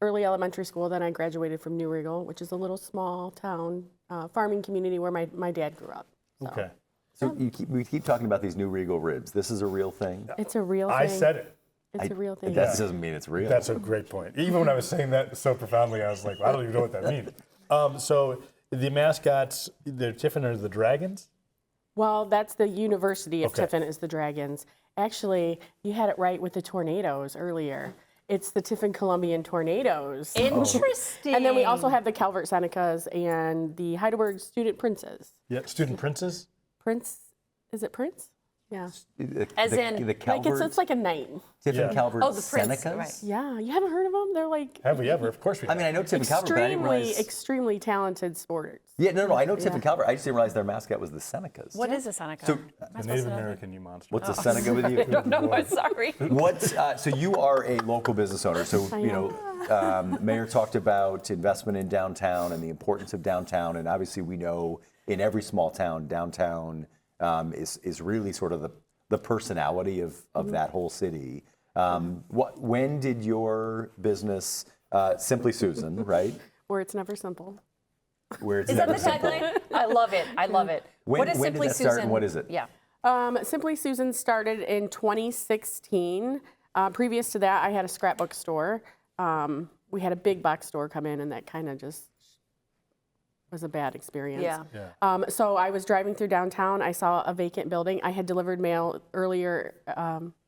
early elementary school. Then I graduated from New Regal, which is a little small town farming community where my dad grew up. So. Okay. So we keep talking about these New Regal ribs. This is a real thing? It's a real thing. I said it. It's a real thing. That doesn't mean it's real. That's a great point. Even when I was saying that so profoundly, I was like, I don't even know what that means. So the mascots, the Tiffin are the Dragons? Well, that's the University of Okay. Tiffin is the Dragons. Actually, you had it right with the tornadoes earlier. It's the Tiffin Columbian Tornadoes. Interesting. And then we also have the Calvert Senecas and the Heidelberg Student Princes. Yeah, Student Princes? Prince, is it Prince? Yeah. As in, the Like Calverts, it's like a night. Tiffin Calvert Oh, the Prince, Senecas? right. Yeah, you haven't heard of them? They're like Have we ever? Of course we have. I mean, I know Tiffin Calvert, but I didn't realize. extremely talented sporters. Yeah, no, I know Tiffin Calvert. I just didn't realize their mascot was the Senecas. What is a Seneca? So, The Native American, you monster. what's a Seneca with you? I don't know. I'm sorry. So you are a local business owner. So Mayor talked about investment in downtown and the importance of downtown, and obviously we know in every small town, downtown is really sort of the personality of that whole city. When did your business, Simply Susan, right? Where it's never simple. Where it's Is that never the simple. tagline? I love it. I love it. When is did Simply that start Susan? and what is it? Yeah. Simply Susan started in 2016. Previous to that, I had a scrapbook store. We had a big box store come in, and that kind of just was a bad experience. Yeah. So I was driving through downtown. I saw a vacant building. I had delivered mail earlier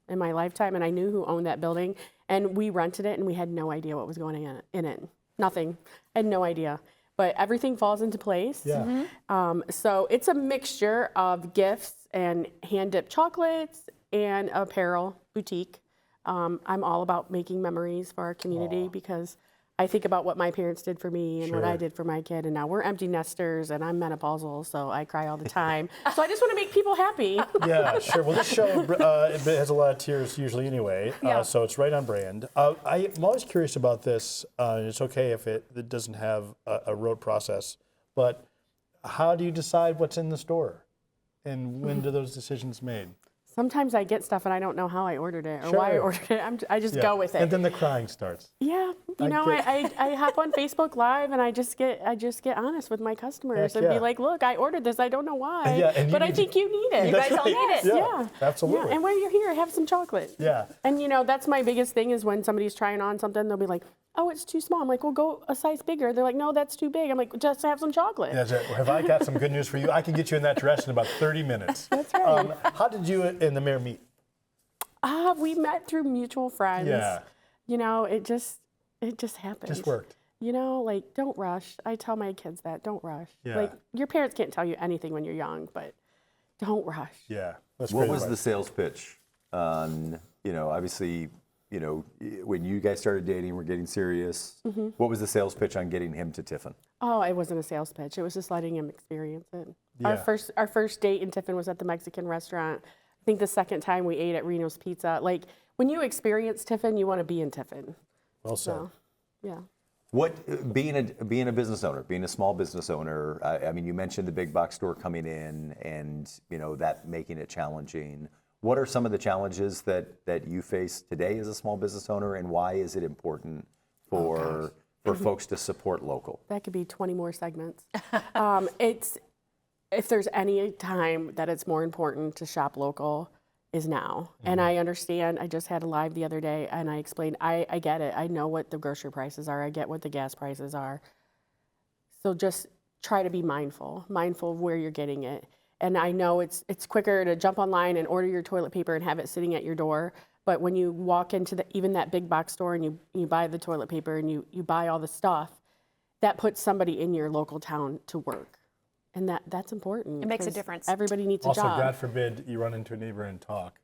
in my lifetime, and I knew who owned that building. And we rented it, and we had no idea what was going on in it. Nothing. I had no idea. But everything falls into place. Yeah. So it's a mixture of gifts and hand-dipped chocolates and apparel, boutique. I'm all about making memories for our community because I think about what my parents did for me and what I did for my kid, and now we're empty nesters, and I'm menopausal, so I cry all the time. So I just want to make people happy. Yeah, sure. Well, this show it has a lot of tears usually anyway, so it's right on brand. I'm always curious about this. It's okay if it doesn't have a rote process, but how do you decide what's in the store, and when do those decisions made? Sometimes I get stuff and I don't know how I ordered it or why I ordered it. I just go with it. And then the crying starts. Yeah, I hop on Facebook Live and I just get honest with my customers and be like, look, I ordered this. I don't know why, but I think you need it. You guys all need it. Yeah, absolutely. Yeah. And when you're here, have some chocolate. Yeah. And that's my biggest thing is when somebody's trying on something, they'll be like, oh, it's too small. I'm like, well, go a size bigger. They're like, no, that's too big. I'm like, just have some chocolate. Yeah, have I got some good news for you? I can get you in that dress in about 30 minutes. That's right. How did you and the mayor meet? We met through mutual friends. Yeah. It just happened. Just worked. Don't rush. I tell my kids that, don't rush. Yeah. Your parents can't tell you anything when you're young, but don't rush. Yeah. What was the sales pitch on, obviously, when you guys started dating, we're getting serious. Mm-hmm. What was the sales pitch on getting him to Tiffin? Oh, it wasn't a sales pitch. It was just letting him experience it. Yeah. Our first date in Tiffin was at the Mexican restaurant. I think the second time we ate at Reno's Pizza. Like, when you experience Tiffin, you want to be in Tiffin. Well said. So, yeah. What being a business owner, being a small business owner, I mean, you mentioned the big box store coming in and, that making it challenging. What are some of the challenges that you face today as a small business owner, and why is it important for folks to support local? That could be 20 more segments. If there's any time that it's more important to shop local is now. Mm-hmm. And I understand. I just had a live the other day, and I explained, I get it. I know what the grocery prices are. I get what the gas prices are. So just try to be mindful of where you're getting it. And I know it's quicker to jump online and order your toilet paper and have it sitting at your door. But when you walk into even that big box store and you buy the toilet paper and you buy all the stuff, that puts somebody in your local town to work. And that's important. It makes a difference. Everybody needs a also, job. Also, God forbid you run into a neighbor and talk.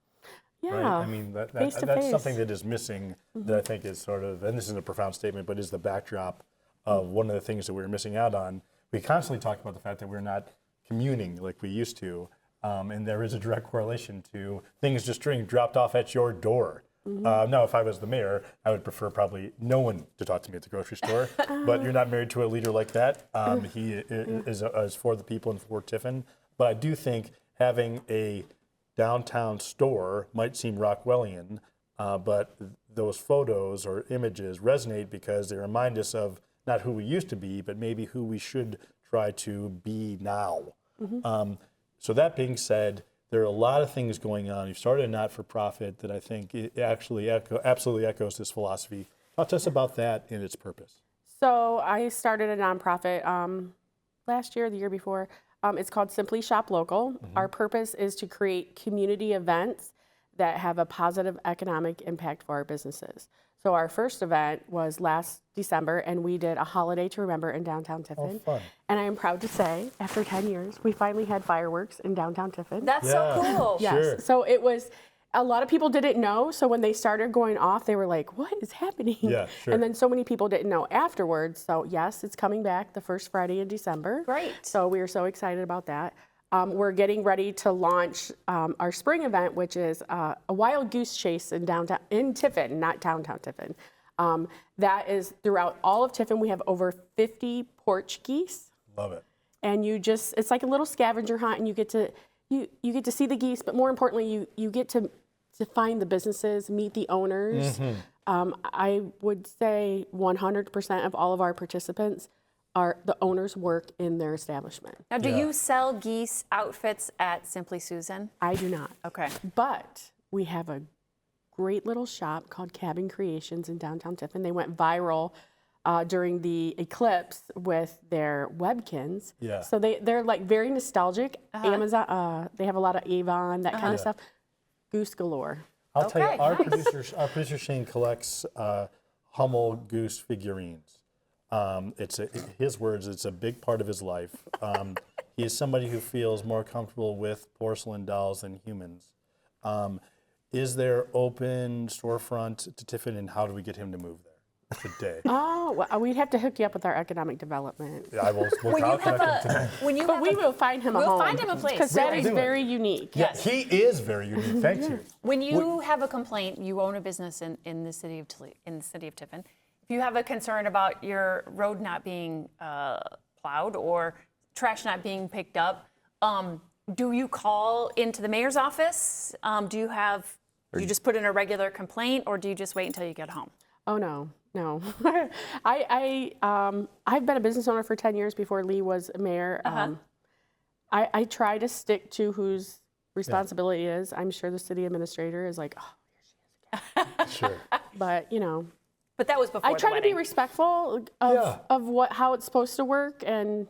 Yeah. Right? I mean, that's something that is missing that I think is sort of, and this isn't a profound statement, but is the backdrop of one of the things that we're missing out on. We constantly talk about the fact that we're not communing like we used to, and there is a direct correlation to things just being dropped off at your door. Mm-hmm. Now, if I was the mayor, I would prefer probably no one to talk to me at the grocery store, but you're not married to a leader like that. He is for the people and for Tiffin. But I do think having a downtown store might seem Rockwellian, but those photos or images resonate because they remind us of not who we used to be, but maybe who we should try to be now. Mm-hmm. So that being said, there are a lot of things going on. You've started a not-for-profit that I think it actually absolutely echoes this philosophy. Talk to us about that and its purpose. So I started a nonprofit last year, the year before. It's called Simply Shop Local. Mm-hmm. Our purpose is to create community events that have a positive economic impact for our businesses. So our first event was last December, and we did a holiday to remember in downtown Tiffin. Oh, fun. And I am proud to say, after 10 years, we finally had fireworks in downtown Tiffin. That's so cool. Yes. Sure. So it was, a lot of people didn't know. So when they started going off, they were like, what is happening? Yeah, sure. And then so many people didn't know afterwards. So yes, it's coming back the first Friday in December. Great. So we are so excited about that. We're getting ready to launch our spring event, which is a wild goose chase in Tiffin, not downtown Tiffin. That is throughout all of Tiffin. We have over 50 porch geese. Love it. And it's like a little scavenger hunt, and you get to see the geese, but more importantly, you get to find the businesses, meet the owners. I would say 100% of all of our participants are the owners work in their establishment. Now, do you sell geese outfits at Simply Susan? I do not. Okay. But we have a great little shop called Cabin Creations in downtown Tiffin. They went viral during the eclipse with their Webkins. Yeah. So they're like very nostalgic. Amazon, they have a lot of Avon, that kind of stuff. Goose galore. I'll tell you, our nice. producer Shane collects Hummel goose figurines. His words, it's a big part of his life. He is somebody who feels more comfortable with porcelain dolls than humans. Is there open storefront to Tiffin, and how do we get him to move there today? Oh, well, we'd have to hook you up with our economic development. I will. We'll connect him today. But we will find him a home. We'll find him a place. Because that is do it. very unique. Yeah, he is very unique. Thank you. When you have a complaint, you own a business in the city of Tiffin. If you have a concern about your road not being plowed or trash not being picked up, do you call into the mayor's office? Do you just put in a regular complaint, or do you just wait until you get home? Oh, no. I've been a business owner for 10 years before Lee was mayor. I try to stick to whose responsibility it is. I'm sure the city administrator is like, oh, here she is again. Sure. But, But that was before I try the to wedding. be respectful of how it's supposed to work, and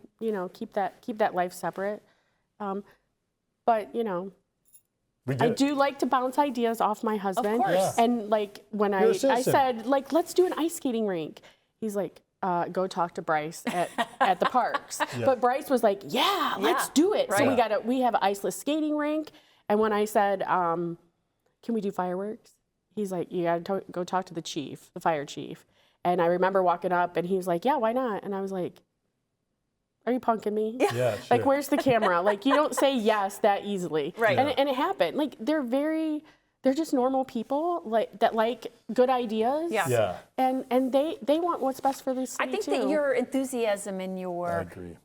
keep that life separate. But I do like to bounce ideas off my husband. Of course. Yeah. And like when I said let's do an ice skating rink, he's like, go talk to Bryce at the parks. Yeah. But Bryce was like, yeah, let's do it. So Right. we have an iceless skating rink. And when I said, can we do fireworks? He's like, you got to go talk to the chief, the fire chief. And I remember walking up, and he was like, yeah, why not? And I was like, are you punking me? Yeah, sure. Like, where's the camera? Like, you don't say yes that easily. Right. And it happened. Like, they're just normal people that like good ideas. Yeah. Yeah. And they want what's best for the city, I think too. that your enthusiasm and I agree.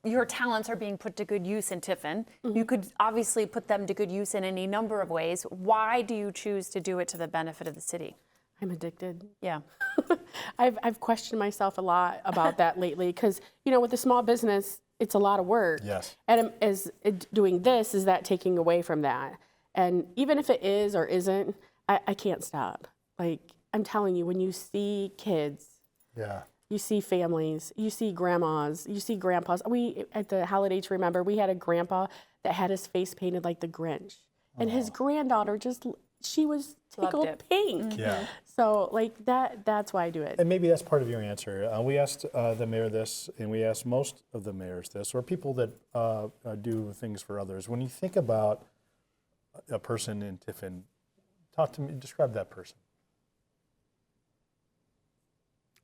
your talents are being put to good use in Tiffin. You could obviously put them to good use in any number of ways. Why do you choose to do it to the benefit of the city? I'm addicted. Yeah. I've questioned myself a lot about that lately because, with a small business, it's a lot of work. Yes. And doing this, is that taking away from that? And even if it is or isn't, I can't stop. Like, I'm telling you, when you see kids, you see families, you see grandmas, you see grandpas. At the Holiday to Remember, we had a grandpa that had his face painted like the Grinch. And his granddaughter she was tickled pink. Yeah. So like that's why I do it. And maybe that's part of your answer. We asked the mayor this, and we asked most of the mayors this, or people that do things for others. When you think about a person in Tiffin, talk to me, describe that person.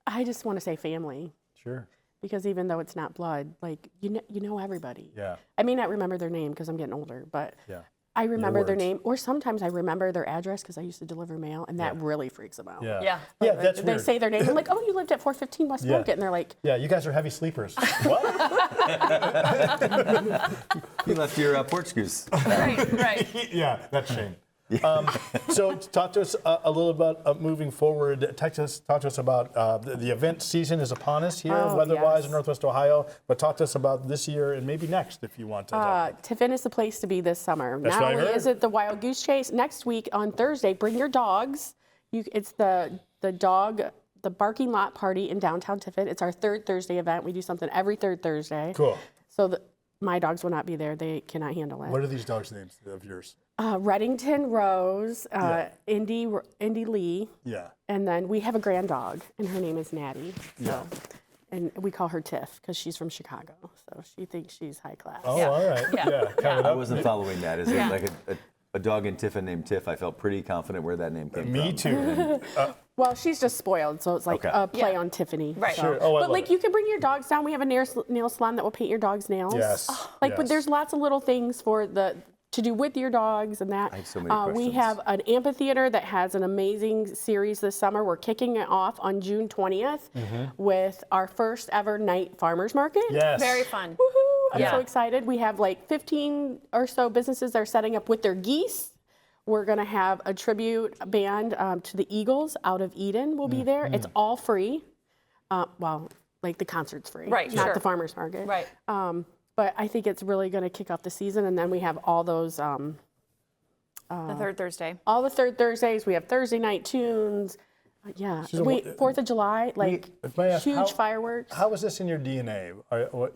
I just want to say family. Sure. Because even though it's not blood, like you know everybody. Yeah. I may not remember their name because I'm getting older, but Yeah. I remember their name, or sometimes I remember their address because I used to deliver mail, and that really freaks them out. Yeah. Yeah. Yeah, that's They weird. say their name. I'm like, oh, you lived at 415 West Market, and they're like, yeah, you guys are heavy sleepers. What? You left your porch goose. Right. Yeah, that's shame. So talk to us a little about moving forward. Talk to us about the event season is upon us here, weather-wise in Northwest Ohio. But talk to us about this year and maybe next if you want to. Tiffin is the place to be this summer. That's Not what I only heard. is it the Wild Goose Chase, next week on Thursday, bring your dogs. It's the barking lot party in downtown Tiffin. It's our third Thursday event. We do something every third Thursday. Cool. So my dogs will not be there. They cannot handle it. What are these dogs' names of yours? Reddington Rose, Indy Lee. Yeah. And then we have a grand dog, and her name is Natty. So, and we call her Tiff because she's from Chicago. So she thinks she's high class. Oh, all right. Yeah. I wasn't following that. Is it like a dog in Tiffin named Tiff? I felt pretty confident where that name came from. Me too. Well, she's just spoiled, so it's like a play on Tiffany. Right. So. Sure. Oh, but like you can bring your dogs down. We have a nail salon that will paint your dog's nails. Yes. But there's lots of little things to do with your dogs and that. I have so many questions. We have an amphitheater that has an amazing series this summer. We're kicking it off on June 20th with our first ever night farmers market. Yes. Very fun. Woohoo! I'm so excited. We have like 15 or so businesses that are setting up with their geese. We're going to have a tribute band to the Eagles out of Eden will be there. It's all free. Well, like the concert's free, right? Not the farmers market, right? But I think it's really going to kick off the season, and then we have all those. The third Thursday. All the third Thursdays. We have Thursday night tunes. Susan, 4th of July, like huge fireworks. How is this in your DNA?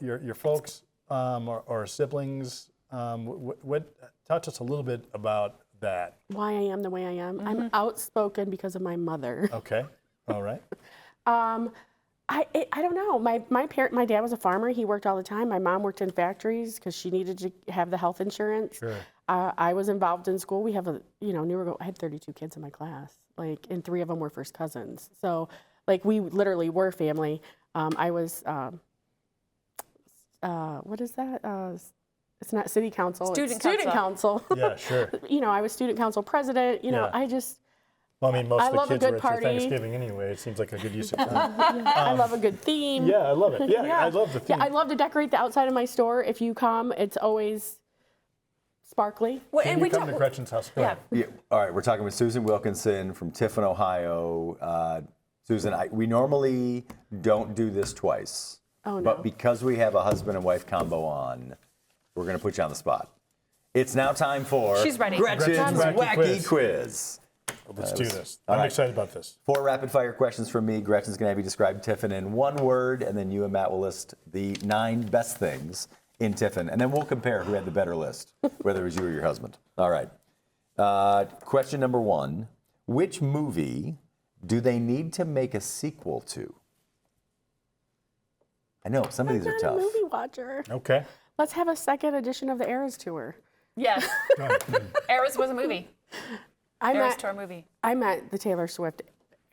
Your folks or siblings? Touch us a little bit about that. Why I am the way I am. I'm outspoken because of my mother. Okay. All right. I don't know. My dad was a farmer. He worked all the time. My mom worked in factories because she needed to have the health insurance. Sure. I was involved in school. We have I had 32 kids in my class, and 3 of them were first cousins. So, we literally were family. I was, what is that? It's not city council. Student council. Yeah, sure. I was student council president. I just. Well, I mean, most I of the love a kids good were at party. your Thanksgiving anyway. It seems like a good use of time. I love a good theme. Yeah, I love it. Yeah, I love the theme. Yeah, I love to decorate the outside of my store. If you come, it's always sparkly. Well, Can you come to Gretchen's house? Go ahead. Yeah. All right, we're talking with Susan Wilkinson from Tiffin, Ohio. Susan, we normally don't do this twice. Oh, no. But because we have a husband and wife combo on, we're going to put you on the spot. It's now time for She's ready. Gretchen's Wacky Quiz. Let's do this. I'm excited about this. 4 rapid-fire questions from me. Gretchen's going to have you describe Tiffin in 1 word, and then you and Matt will list the 9 best things in Tiffin. And then we'll compare who had the better list, whether it was you or your husband. All right. Question number 1. Which movie do they need to make a sequel to? I know, some of these are tough. I'm not a movie watcher. Okay. Let's have a second edition of the Eras Tour. Yes. Eras was a movie. Eras Tour movie. I meant the Taylor Swift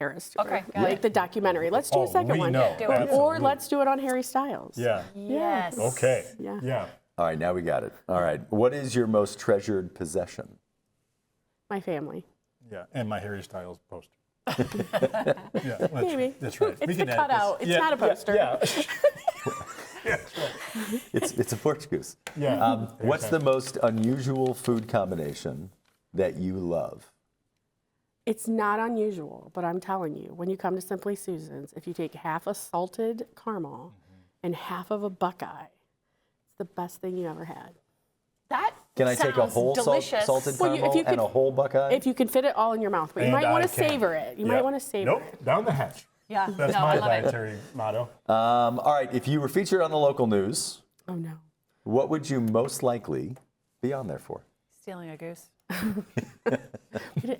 Eras Tour. Okay, got it. The documentary. Let's do a second one. Or let's do it on Harry Styles. Yeah. Yes. Okay. Yeah. All right, now we got it. All right. What is your most treasured possession? My family. Yeah, and my Harry Styles poster. Maybe. That's right. It's the cutout. It's not a poster. Yeah. It's a porch goose. Yeah. What's the most unusual food combination that you love? It's not unusual, but I'm telling you, when you come to Simply Susan's, if you take half a salted caramel and half of a Buckeye, it's the best thing you ever had. That Can I take a whole salted caramel and a whole Buckeye? If you can fit it all in your mouth, but you might want to savor it. You might want to savor it. Nope, down the hatch. Yeah, That's my dietary motto. All right, if you were featured on the local news, oh no, what would you most likely be on there for? Stealing a goose.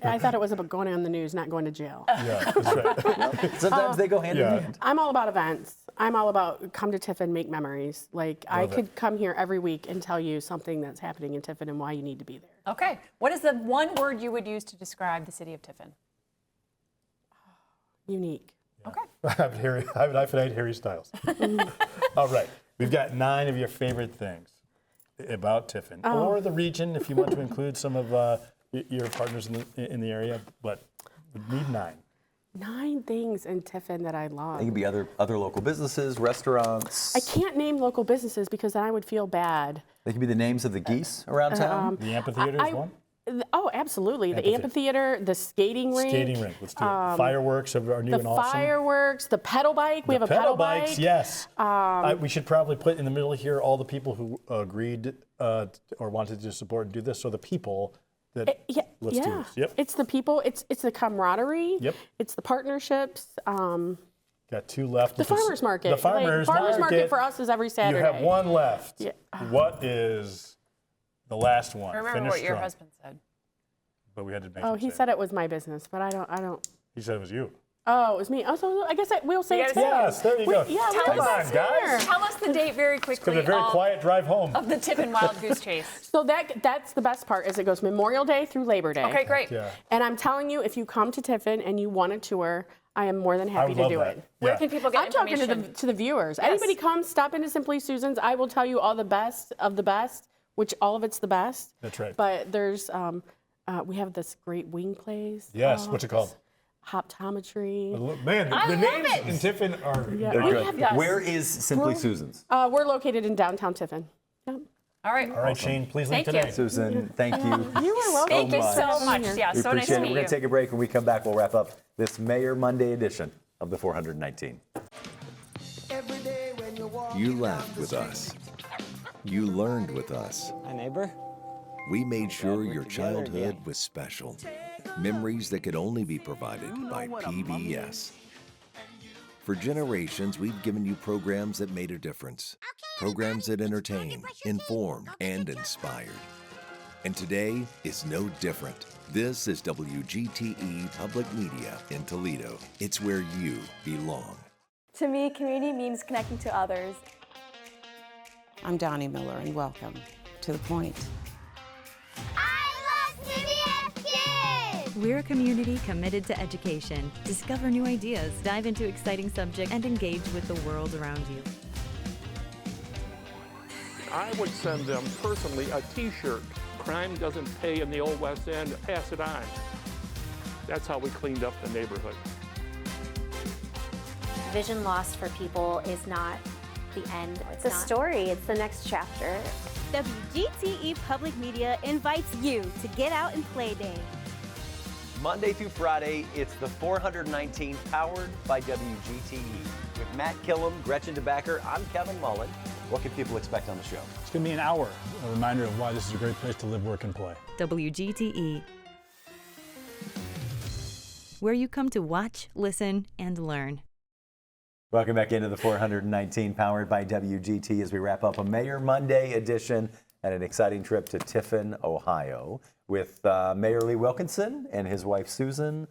I thought it was about going on the news, not going to jail. Yeah, that's right. Sometimes they go hand in hand. I'm all about events. I'm all about come to Tiffin, make memories. I could come here every week and tell you something that's happening in Tiffin and why you need to be there. Okay. What is the 1 word you would use to describe the city of Tiffin? Unique. Okay. I have an infinite Harry Styles. All right. We've got 9 of your favorite things about Tiffin, or the region, if you want to include some of your partners in the area, but we need 9. 9 things in Tiffin that I love. It could be other local businesses, restaurants. I can't name local businesses because then I would feel bad. They could be the names of the geese around town. The amphitheater is one? Oh, absolutely. The amphitheater, the skating rink. Skating rink, let's do it. Fireworks are new and awesome. The fireworks, the pedal bike. We have a pedal bike. Bikes, yes. We should probably put in the middle here all the people who agreed or wanted to support and do this. So the people that let's do this. Yep. It's the people. It's the camaraderie. Yep. It's the partnerships. Got 2 left. The farmer's market. The farmer's market for us is every Saturday. You have 1 left. Yeah. What is the last one? Remember Finish what your strong. husband said. But we had to make Oh, him he say said it was my business, but I don't. He said it was you. Oh, it was me. Oh, so I guess we'll say it's Yes, there you go. Yeah, Come on, guys. Tell us the date very It's quickly. been a very quiet drive home. Of the Tiffin Wild Goose Chase. So that's the best part, is it goes Memorial Day through Labor Day. Okay, great. Yeah. And I'm telling you, if you come to Tiffin and you want a tour, I am more than happy to love do that. it. Where Yeah. can people get I'm talking information? to the viewers. Anybody come, stop into Simply Susan's. I will tell you all the best of the best, which all of it's the best. That's right. But there's, we have this great wing place. Yes, what's it called? Hoptometry. Man, the names in Tiffin are They're good. Yes. Where is Simply Susan's? We're located in downtown Tiffin. Yep. All right. All right, Shane, please link Thank you. today. Susan, thank you. You were welcome. Thank you so much. Yeah, We so nice appreciate to it. meet We're going you. to take a break. When we come back, we'll wrap up this Mayor Monday edition of the 419. You laughed with us. You learned with us. Hi, neighbor. We made sure your childhood was special. Memories that could only be provided by PBS. For generations, we've given you programs that made a difference. Programs that entertained, informed, and inspired. And today is no different. This is WGTE Public Media in Toledo. It's where you belong. To me, community means connecting to others. I'm Donnie Miller, and welcome to The Point. We're a community committed to education. Discover new ideas, dive into exciting subjects, and engage with the world around you. I would send them personally a T-shirt. Crime doesn't pay in the Old West End, pass it on. That's how we cleaned up the neighborhood. Vision loss for people is not the end. It's a story. It's the next chapter. WGTE Public Media invites you to get out and play day. Monday through Friday, it's the 419 powered by WGTE. With Matt Killam, Gretchen DeBacker, I'm Kevin Mullen. What can people expect on the show? It's going to be an hour, a reminder of why this is a great place to live, work, and play. WGTE, where you come to watch, listen, and learn. Welcome back into the 419 powered by WGT as we wrap up a Mayor Monday edition and an exciting trip to Tiffin, Ohio with Mayor Lee Wilkinson and his wife Susan.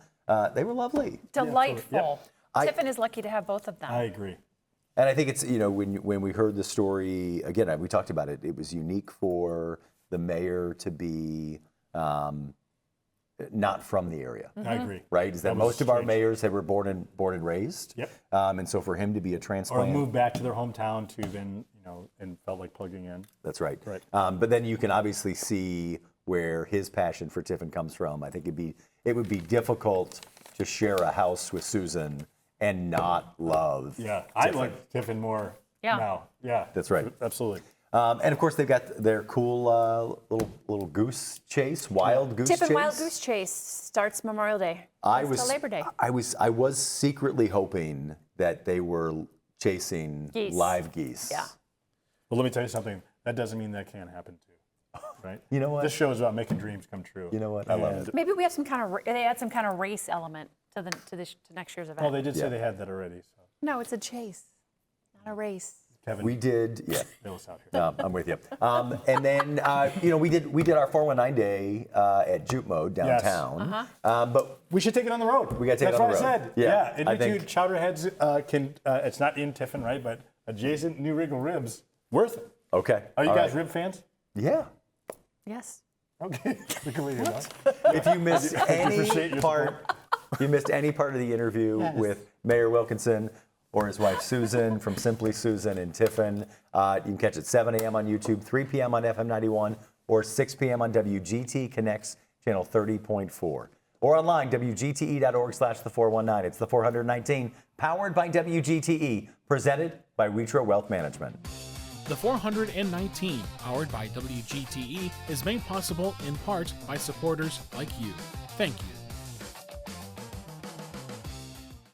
They were lovely. Delightful. Yep. Tiffin is lucky to have both of them. I agree. And I think it's, when we heard the story, again, we talked about it, it was unique for the mayor to be not from the area. I agree. Right? Is that most of our mayors were born and raised. Yep. And so for him to be a transplant. Or move back to their hometown to then, and felt like plugging in. That's right. Right. But then you can obviously see where his passion for Tiffin comes from. I think it would be difficult to share a house with Susan and not love Yeah, I Tiffin. like Tiffin more Yeah. now. Yeah. That's right. Absolutely. And of course, they've got their cool little goose chase, wild goose chase. Tiffin Wild Goose Chase starts Memorial Day. Till Labor Day. I was secretly hoping that they were chasing Geese. live geese. Yeah. Well, let me tell you something. That doesn't mean that can't happen too, right? You know what? This show is about making dreams come true. You know what? I love it. Maybe we have they add some kind of race element to next year's event. Well, they did say they had that already. So. No, it's a chase, not a race. Kevin, We did, yeah. bail us out here. I'm with you. And then, we did our 419 day at Jute Mode downtown. But we should take it on the road. We got to take it on the road. That's what I said. Yeah, and I you two think- chowderheads can. It's not in Tiffin, right? But adjacent New Regal Ribs, worth it. Okay. Are you all guys right. rib fans? Yeah. Yes. Okay. We can leave it alone. If you missed appreciate your if you missed any part of the interview with Mayor Wilkinson or his wife Susan from Simply Susan in Tiffin, you can catch it 7 a.m. on YouTube, 3 p.m. on FM 91, or 6 p.m. on WGT Connects channel 30.4. Or online, WGTE.org/the419. It's the 419, powered by WGTE, presented by Witro Wealth Management. The 419, powered by WGTE, is made possible in part by supporters like you. Thank you.